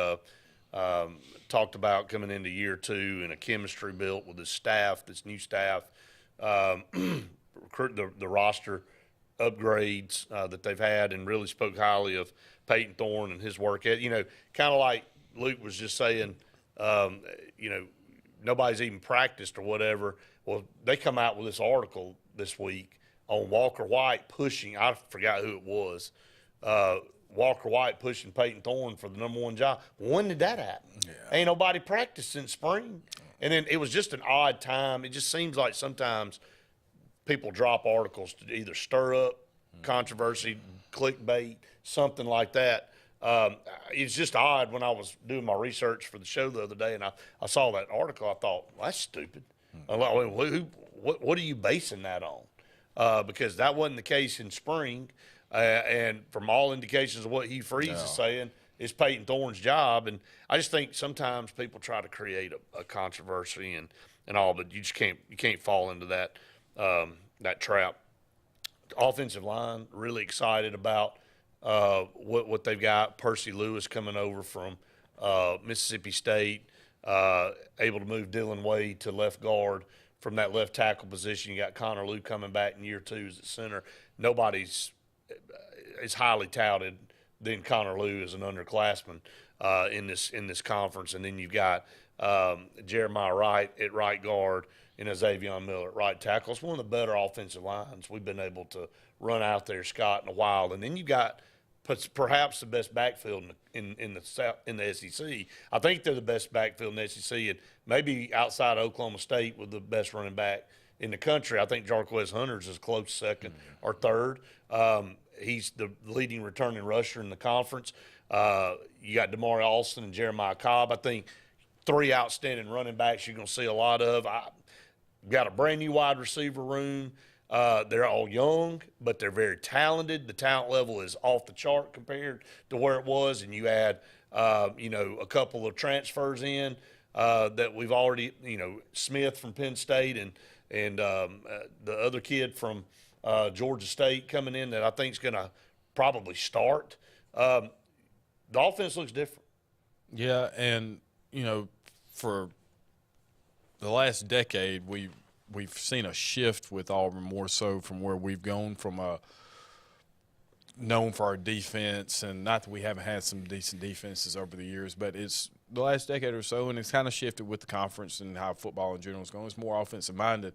talked about coming into year 2 and a chemistry built with his staff, this new staff, the roster upgrades that they've had, and really spoke highly of Peyton Thorne and his work. Kind of like Luke was just saying, nobody's even practiced or whatever. Well, they come out with this article this week on Walker White pushing, I forgot who it was, Walker White pushing Peyton Thorne for the #1 job. When did that happen? Yeah. Ain't nobody practiced since spring. And then it was just an odd time. It just seems like sometimes people drop articles to either stir up controversy, clickbait, something like that. It's just odd when I was doing my research for the show the other day and I saw that article. I thought, well, that's stupid. What are you basing that on? Because that wasn't the case in spring, and from all indications of what Hugh Freeze is saying, it's Peyton Thorne's job. And I just think sometimes people try to create a controversy and all, but you just can't fall into that trap. Offensive line, really excited about what they've got. Percy Lewis coming over from Mississippi State, able to move Dylan Wade to left guard. From that left tackle position, you got Connor Lew coming back in year 2 as at center. Nobody's as highly touted than Connor Lew as an underclassman in this conference. And then you've got Jeremiah Wright at right guard and Xavier Miller at right tackle. It's one of the better offensive lines we've been able to run out there, Scott, in a while. And then you got perhaps the best backfield in the SEC. I think they're the best backfield in the SEC, and maybe outside of Oklahoma State with the best running back in the country. I think Jarquez Hunter's is close second or third. He's the leading returning rusher in the conference. You got Damari Alston and Jeremiah Cobb. I think 3 outstanding running backs you're going to see a lot of. Got a brand new wide receiver room. They're all young, but they're very talented. The talent level is off the chart compared to where it was. And you add, a couple of transfers in that we've already, Smith from Penn State and the other kid from Georgia State coming in that I think is going to probably start. The offense looks different. Yeah, and, for the last decade, we've seen a shift with Auburn more so from where we've gone from known for our defense, and not that we haven't had some decent defenses over the years, but it's the last decade or so, and it's kind of shifted with the conference and how football in general is going. It's more offensive-minded.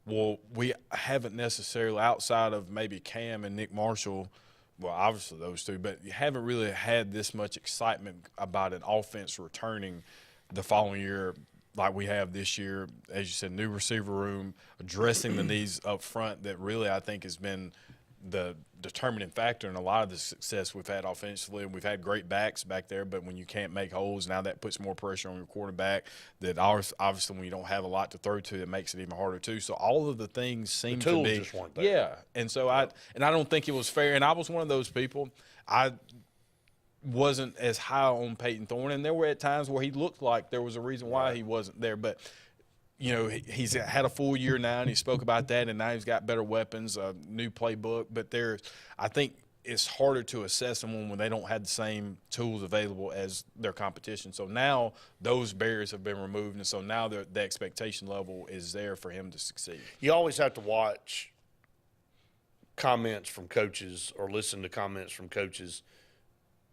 Well, we haven't necessarily, outside of maybe Cam and Nick Marshall, well, obviously those two, but you haven't really had this much excitement about an offense returning the following year like we have this year. As you said, new receiver room, addressing the needs up front that really I think has been the determining factor in a lot of the success we've had offensively. And we've had great backs back there, but when you can't make holes, now that puts more pressure on your quarterback. That obviously when you don't have a lot to throw to, it makes it even harder too. So all of the things seem to be just weren't there. Yeah. And so I don't think it was fair. And I was one of those people. I wasn't as high on Peyton Thorne, and there were at times where he looked like there was a reason why he wasn't there. But he's had a full year now, and he spoke about that, and now he's got better weapons, a new playbook. But I think it's harder to assess them when they don't have the same tools available as their competition. So now those barriers have been removed, and so now the expectation level is there for him to succeed. You always have to watch comments from coaches or listen to comments from coaches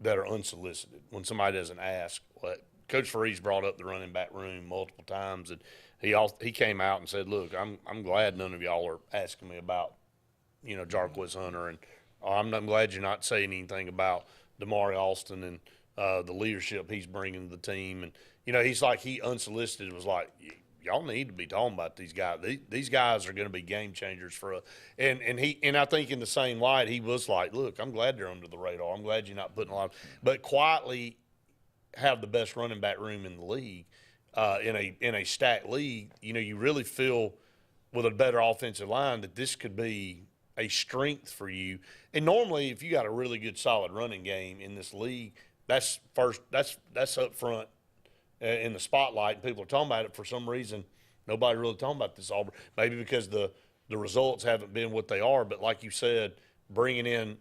that are unsolicited when somebody doesn't ask. Coach Freeze brought up the running back room multiple times, and he came out and said, "Look, I'm glad none of y'all are asking me about, Jarquez Hunter, and I'm glad you're not saying anything about Damari Alston and the leadership he's bringing to the team." And he's like, he unsolicited was like, "Y'all need to be talking about these guys. These guys are going to be game changers for us." And I think in the same light, he was like, "Look, I'm glad they're under the radar. I'm glad you're not putting a lot of, but quietly have the best running back room in the league, in a stacked league. You really feel with a better offensive line that this could be a strength for you. And normally, if you got a really good, solid running game in this league, that's up front in the spotlight, and people are talking about it. For some reason, nobody really talking about this Auburn. Maybe because the results haven't been what they are. But like you said, bringing in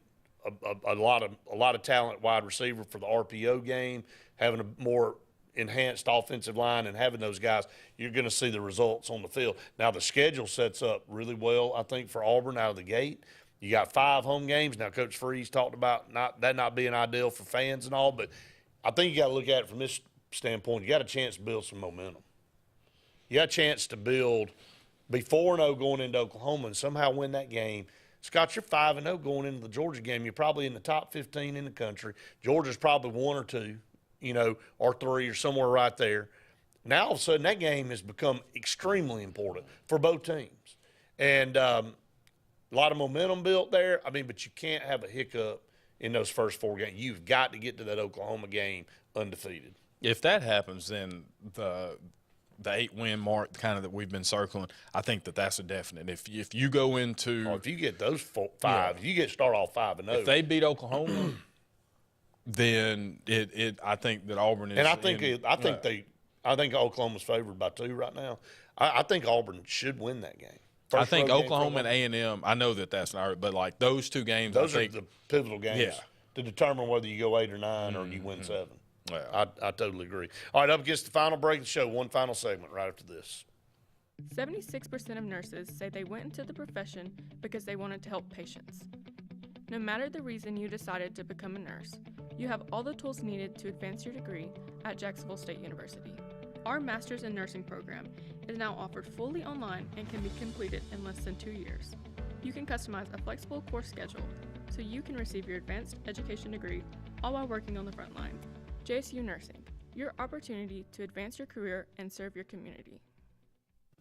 a lot of talent wide receiver for the RPO game, having a more enhanced offensive line, and having those guys, you're going to see the results on the field. Now the schedule sets up really well, I think, for Auburn out of the gate. You got 5 home games. Now Coach Freeze talked about not being ideal for fans and all, but I think you got to look at it from this standpoint. You got a chance to build some momentum. You got a chance to be 4-0 going into Oklahoma and somehow win that game. Scott, you're 5-0 going into the Georgia game. You're probably in the top 15 in the country. Georgia's probably 1 or 2, or 3 or somewhere right there. Now all of a sudden that game has become extremely important for both teams. And a lot of momentum built there. But you can't have a hiccup in those first 4 games. You've got to get to that Oklahoma game undefeated. If that happens, then the 8-win mark kind of that we've been circling, I think that's a definite. If you go into if you get those 5, you start off 5-0. If they beat Oklahoma, then I think that Auburn is. And I think Oklahoma's favored by 2 right now. I think Auburn should win that game. I think Oklahoma and A&M. I know that's not, but like those 2 games, those are the pivotal games to determine whether you go 8 or 9 or you win 7. Yeah. I totally agree. All right, up against the final break of the show. One final segment right after this. 76% of nurses say they went into the profession because they wanted to help patients. No matter the reason you decided to become a nurse, you have all the tools needed to advance your degree at Jacksonville State University. Our Master's in Nursing program is now offered fully online and can be completed in less than 2 years. You can customize a flexible course schedule so you can receive your advanced education degree all while working on the front line. JSU Nursing, your opportunity to advance your career and serve your community.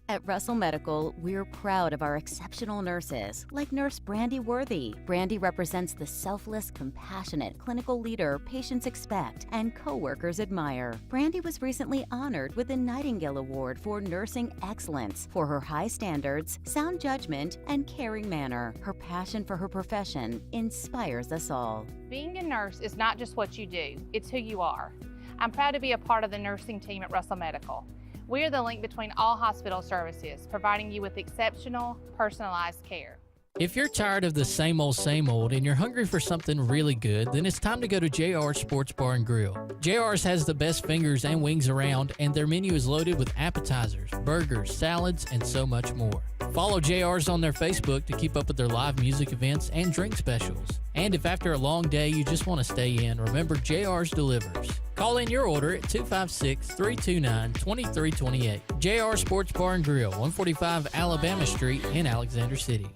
At Russell Medical, we're proud of our exceptional nurses, like Nurse Brandy Worthy. Brandy represents the selfless, compassionate clinical leader patients expect and coworkers admire. Brandy was recently honored with the Nightingale Award for Nursing Excellence for her high standards, sound judgment, and caring manner. Her passion for her profession inspires us all. Being a nurse is not just what you do, it's who you are. I'm proud to be a part of the nursing team at Russell Medical. We are the link between all hospital services, providing you with exceptional, personalized care. If you're tired of the same old and you're hungry for something really good, then it's time to go to JR's Sports Bar and Grill. JR's has the best fingers and wings around, and their menu is loaded with appetizers, burgers, salads, and so much more. Follow JR's on their Facebook to keep up with their live music events and drink specials. And if after a long day you just want to stay in, remember JR's delivers. Call in your order at 256-329-2328. JR Sports Bar and Grill, 145 Alabama Street in Alexander City.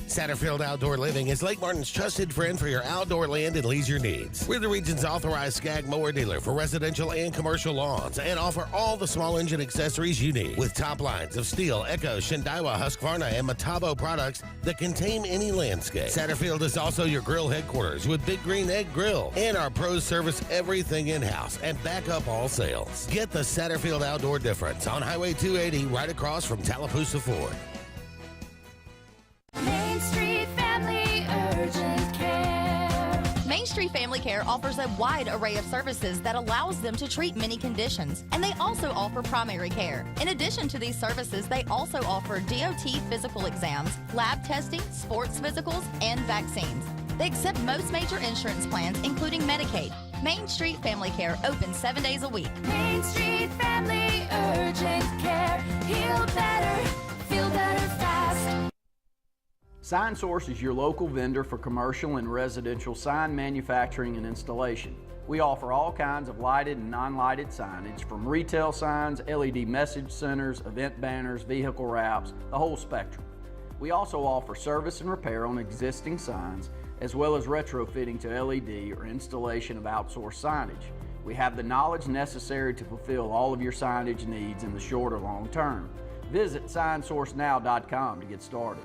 Satterfield Outdoor Living is Lake Martin's trusted friend for your outdoor land and leisure needs. We're the region's authorized Skag mower dealer for residential and commercial lawns and offer all the small engine accessories you need with top lines of Steel, Echo, Shindaiwa, Husqvarna, and Metabo products that can tame any landscape. Satterfield is also your grill headquarters with Big Green Egg Grill, and our pros service everything in-house and back up all sales. Get the Satterfield Outdoor difference on Highway 280 right across from Tallapoosa Ford. Main Street Family Urgent Care. Main Street Family Care offers a wide array of services that allows them to treat many conditions, and they also offer primary care. In addition to these services, they also offer DOT physical exams, lab testing, sports physicals, and vaccines. They accept most major insurance plans, including Medicaid. Main Street Family Care open 7 days a week. Main Street Family Urgent Care. Heal better, feel better fast. SignSource is your local vendor for commercial and residential sign manufacturing and installation. We offer all kinds of lighted and non-lighted signage, from retail signs, LED message centers, event banners, vehicle wraps, the whole spectrum. We also offer service and repair on existing signs, as well as retrofitting to LED or installation of outsourced signage. We have the knowledge necessary to fulfill all of your signage needs in the short or long term. Visit signsourcenow.com to get started.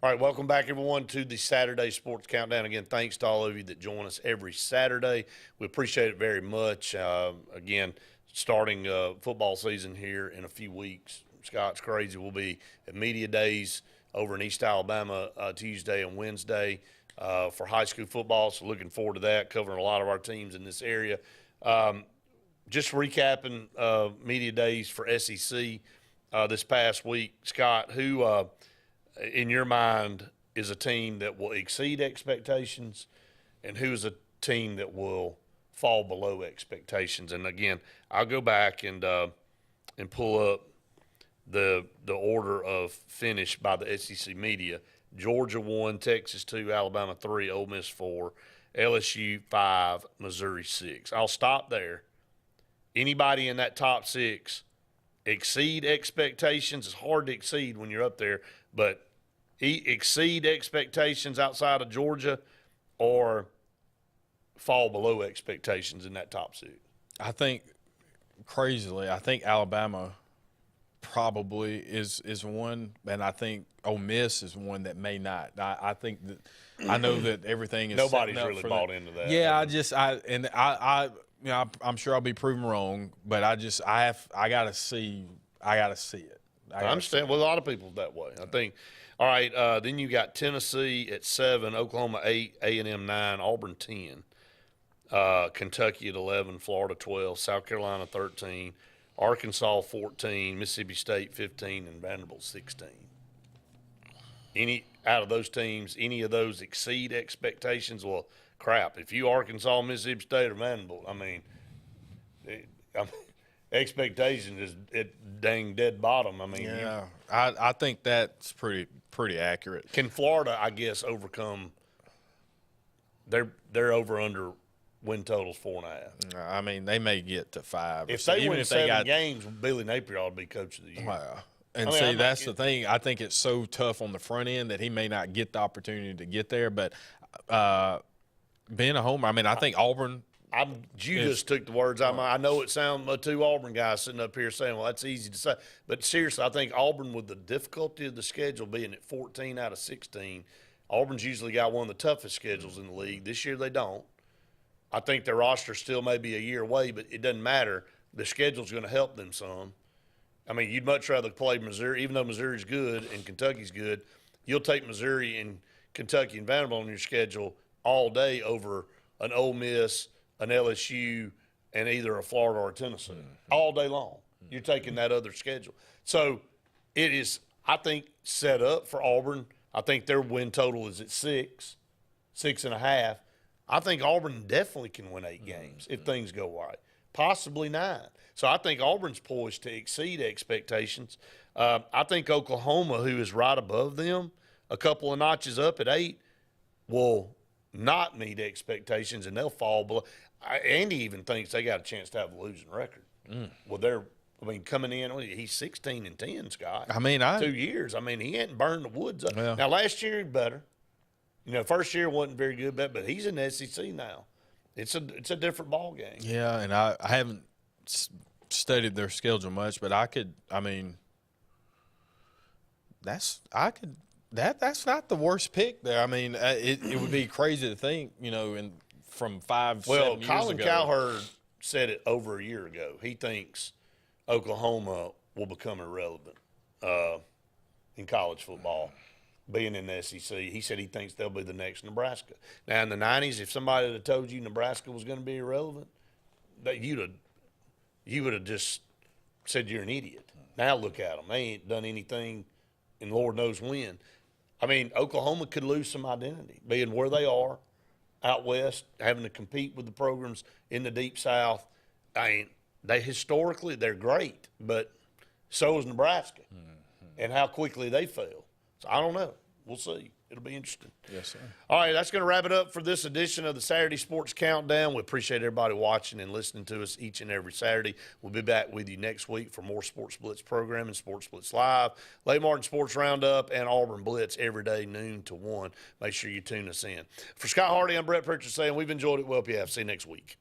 All right, welcome back, everyone, to the Saturday Sports Countdown. Again, thanks to all of you that join us every Saturday. We appreciate it very much. Again, starting football season here in a few weeks. Scott's crazy. We'll be at Media Days over in East Alabama Tuesday and Wednesday for high school football, so looking forward to that, covering a lot of our teams in this area. Just recapping Media Days for SEC this past week. Scott, who in your mind is a team that will exceed expectations, and who's a team that will fall below expectations? And again, I'll go back and pull up the order of finish by the SEC media. Georgia 1, Texas 2, Alabama 3, Ole Miss 4, LSU 5, Missouri 6. I'll stop there. Anybody in that top 6 exceed expectations? It's hard to exceed when you're up there, but exceed expectations outside of Georgia or fall below expectations in that top 6? I think, crazily, Alabama probably is one, and I think Ole Miss is one that may not. I think that I know that everything is nobody's setting up really for bought that. into that. Yeah, I'm sure I'll be proven wrong, but I gotta see it. I understand. Well, a lot of people that way. I think. All right, then you got Tennessee at 7, Oklahoma 8, A&M 9, Auburn 10, Kentucky at 11, Florida 12, South Carolina 13, Arkansas 14, Mississippi State 15, and Vanderbilt 16. Any out of those teams, any of those exceed expectations? Well, crap. If you Arkansas, Mississippi State, or Vanderbilt, expectations is at dang dead bottom. Yeah, I think that's pretty accurate. Can Florida, I guess, overcome their over under win total's 4.5. I mean, they may get to 5. If they win 7 games, Billy Napier ought to be coach of the year. Wow. And see, that's the thing. I think it's so tough on the front end that he may not get the opportunity to get there. But being a homer, I mean, I think Auburn. You just took the words out of my. I know it sounds two Auburn guys sitting up here saying, well, that's easy to say. But seriously, I think Auburn, with the difficulty of the schedule being at 14 out of 16, Auburn's usually got one of the toughest schedules in the league. This year they don't. I think their roster still may be a year away, but it doesn't matter. The schedule's going to help them some. I mean, you'd much rather play Missouri, even though Missouri's good and Kentucky's good. You'll take Missouri and Kentucky and Vanderbilt on your schedule all day over an Ole Miss, an LSU, and either a Florida or a Tennessee all day long. You're taking that other schedule. So it is, I think, set up for Auburn. I think their win total is at 6.5. I think Auburn definitely can win 8 games if things go right, possibly 9. So I think Auburn's poised to exceed expectations. I think Oklahoma, who is right above them, a couple of notches up at 8, will not meet expectations, and they'll fall below. Andy even thinks they got a chance to have a losing record. Well, coming in, he's 16-10, Scott. I mean, 2 years. I mean, he hadn't burned the woods up. Yeah. Now, last year, better. First year wasn't very good, but he's in the SEC now. It's a different ball game. Yeah, and I haven't studied their schedule much, but that's not the worst pick there. I mean, it would be crazy to think, from 7 years ago. Well, Colin Cowherd said it over a year ago. He thinks Oklahoma will become irrelevant in college football, being in the SEC. He said he thinks they'll be the next Nebraska. Now, in the 90s, if somebody had told you Nebraska was going to be irrelevant, you would have just said you're an idiot. Now look at them. They ain't done anything, and Lord knows when. I mean, Oklahoma could lose some identity, being where they are out west, having to compete with the programs in the Deep South. They historically, they're great, but so is Nebraska, and how quickly they fail. So I don't know. We'll see. It'll be interesting. Yes, sir. All right, that's going to wrap it up for this edition of the Saturday Sports Countdown. We appreciate everybody watching and listening to us each and every Saturday. We'll be back with you next week for more Sports Blitz programming, Sports Blitz Live, Lake Martin Sports Roundup, and Auburn Blitz every day, noon to 1. Make sure you tune us in. For Scott Hardy, I'm Brett Pritchard saying we've enjoyed it. Well, hope you have. See you next week.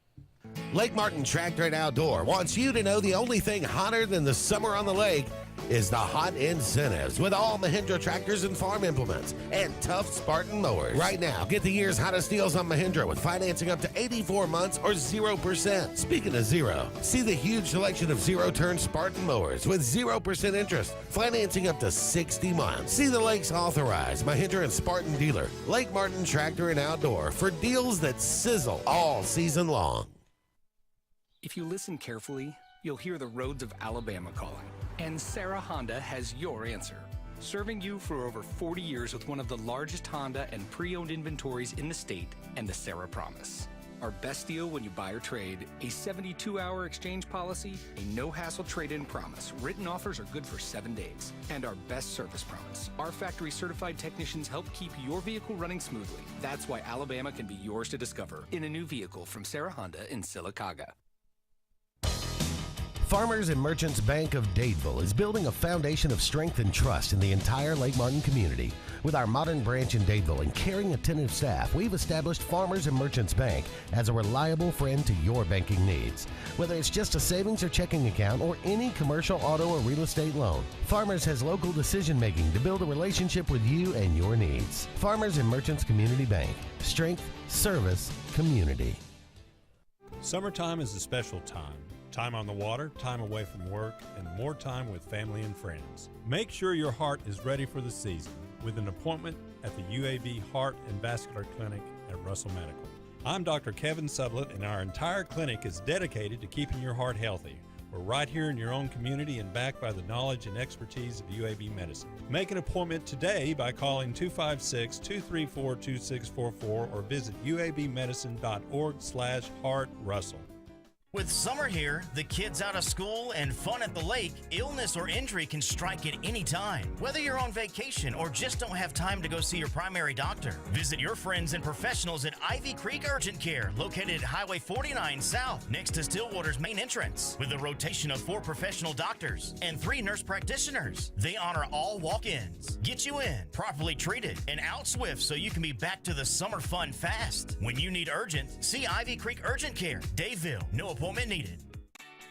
Lake Martin Tractor and Outdoor wants you to know the only thing hotter than the summer on the lake is the hot incentives with all Mahindra tractors and farm implements and tough Spartan mowers. Right now, get the year's hottest deals on Mahindra with financing up to 84 months or 0%. Speaking of zero, see the huge selection of zero-turn Spartan mowers with 0% interest, financing up to 60 months. See the lake's authorized Mahindra and Spartan dealer, Lake Martin Tractor and Outdoor, for deals that sizzle all season long. If you listen carefully, you'll hear the roads of Alabama calling. And Sarah Honda has your answer. Serving you for over 40 years with one of the largest Honda and pre-owned inventories in the state, and the Sarah Promise. Our best deal when you buy or trade, a 72-hour exchange policy, a no-hassle trade-in promise. Written offers are good for 7 days. And our best service promise. Our factory-certified technicians help keep your vehicle running smoothly. That's why Alabama can be yours to discover in a new vehicle from Sarah Honda in Sylacauga. Farmers and Merchants Bank of Dadeville is building a foundation of strength and trust in the entire Lake Martin community. With our modern branch in Dadeville and caring, attentive staff, we've established Farmers and Merchants Bank as a reliable friend to your banking needs. Whether it's just a savings or checking account or any commercial, auto, or real estate loan, Farmers has local decision-making to build a relationship with you and your needs. Farmers and Merchants Community Bank. Strength, service, community. Summertime is a special time. Time on the water, time away from work, and more time with family and friends. Make sure your heart is ready for the season with an appointment at the UAB Heart and Vascular Clinic at Russell Medical. I'm Dr. Kevin Sublett, and our entire clinic is dedicated to keeping your heart healthy. We're right here in your own community and backed by the knowledge and expertise of UAB Medicine. Make an appointment today by calling 256-234-2644 or visit uabmedicine.org/heartrussell. With summer here, the kids out of school, and fun at the lake, illness or injury can strike at any time. Whether you're on vacation or just don't have time to go see your primary doctor, visit your friends and professionals at Ivy Creek Urgent Care, located at Highway 49 South, next to Stillwater's main entrance, with a rotation of 4 professional doctors and 3 nurse practitioners. They honor all walk-ins, get you in, properly treated, and out swift so you can be back to the summer fun fast. When you need urgent, see Ivy Creek Urgent Care, Daveville. No appointment needed.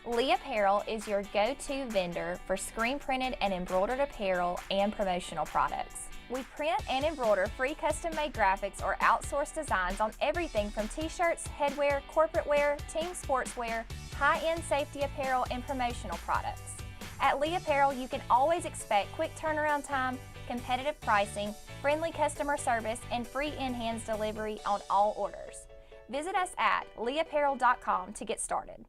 Lee Apparel is your go-to vendor for screen printed and embroidered apparel and promotional products. We print and embroider free custom-made graphics or outsourced designs on everything from t-shirts, headwear, corporate wear, team sportswear, high-end safety apparel, and promotional products. At Lee Apparel, you can always expect quick turnaround time, competitive pricing, friendly customer service, and free in-hands delivery on all orders. Visit us at leeapparel.com to get started.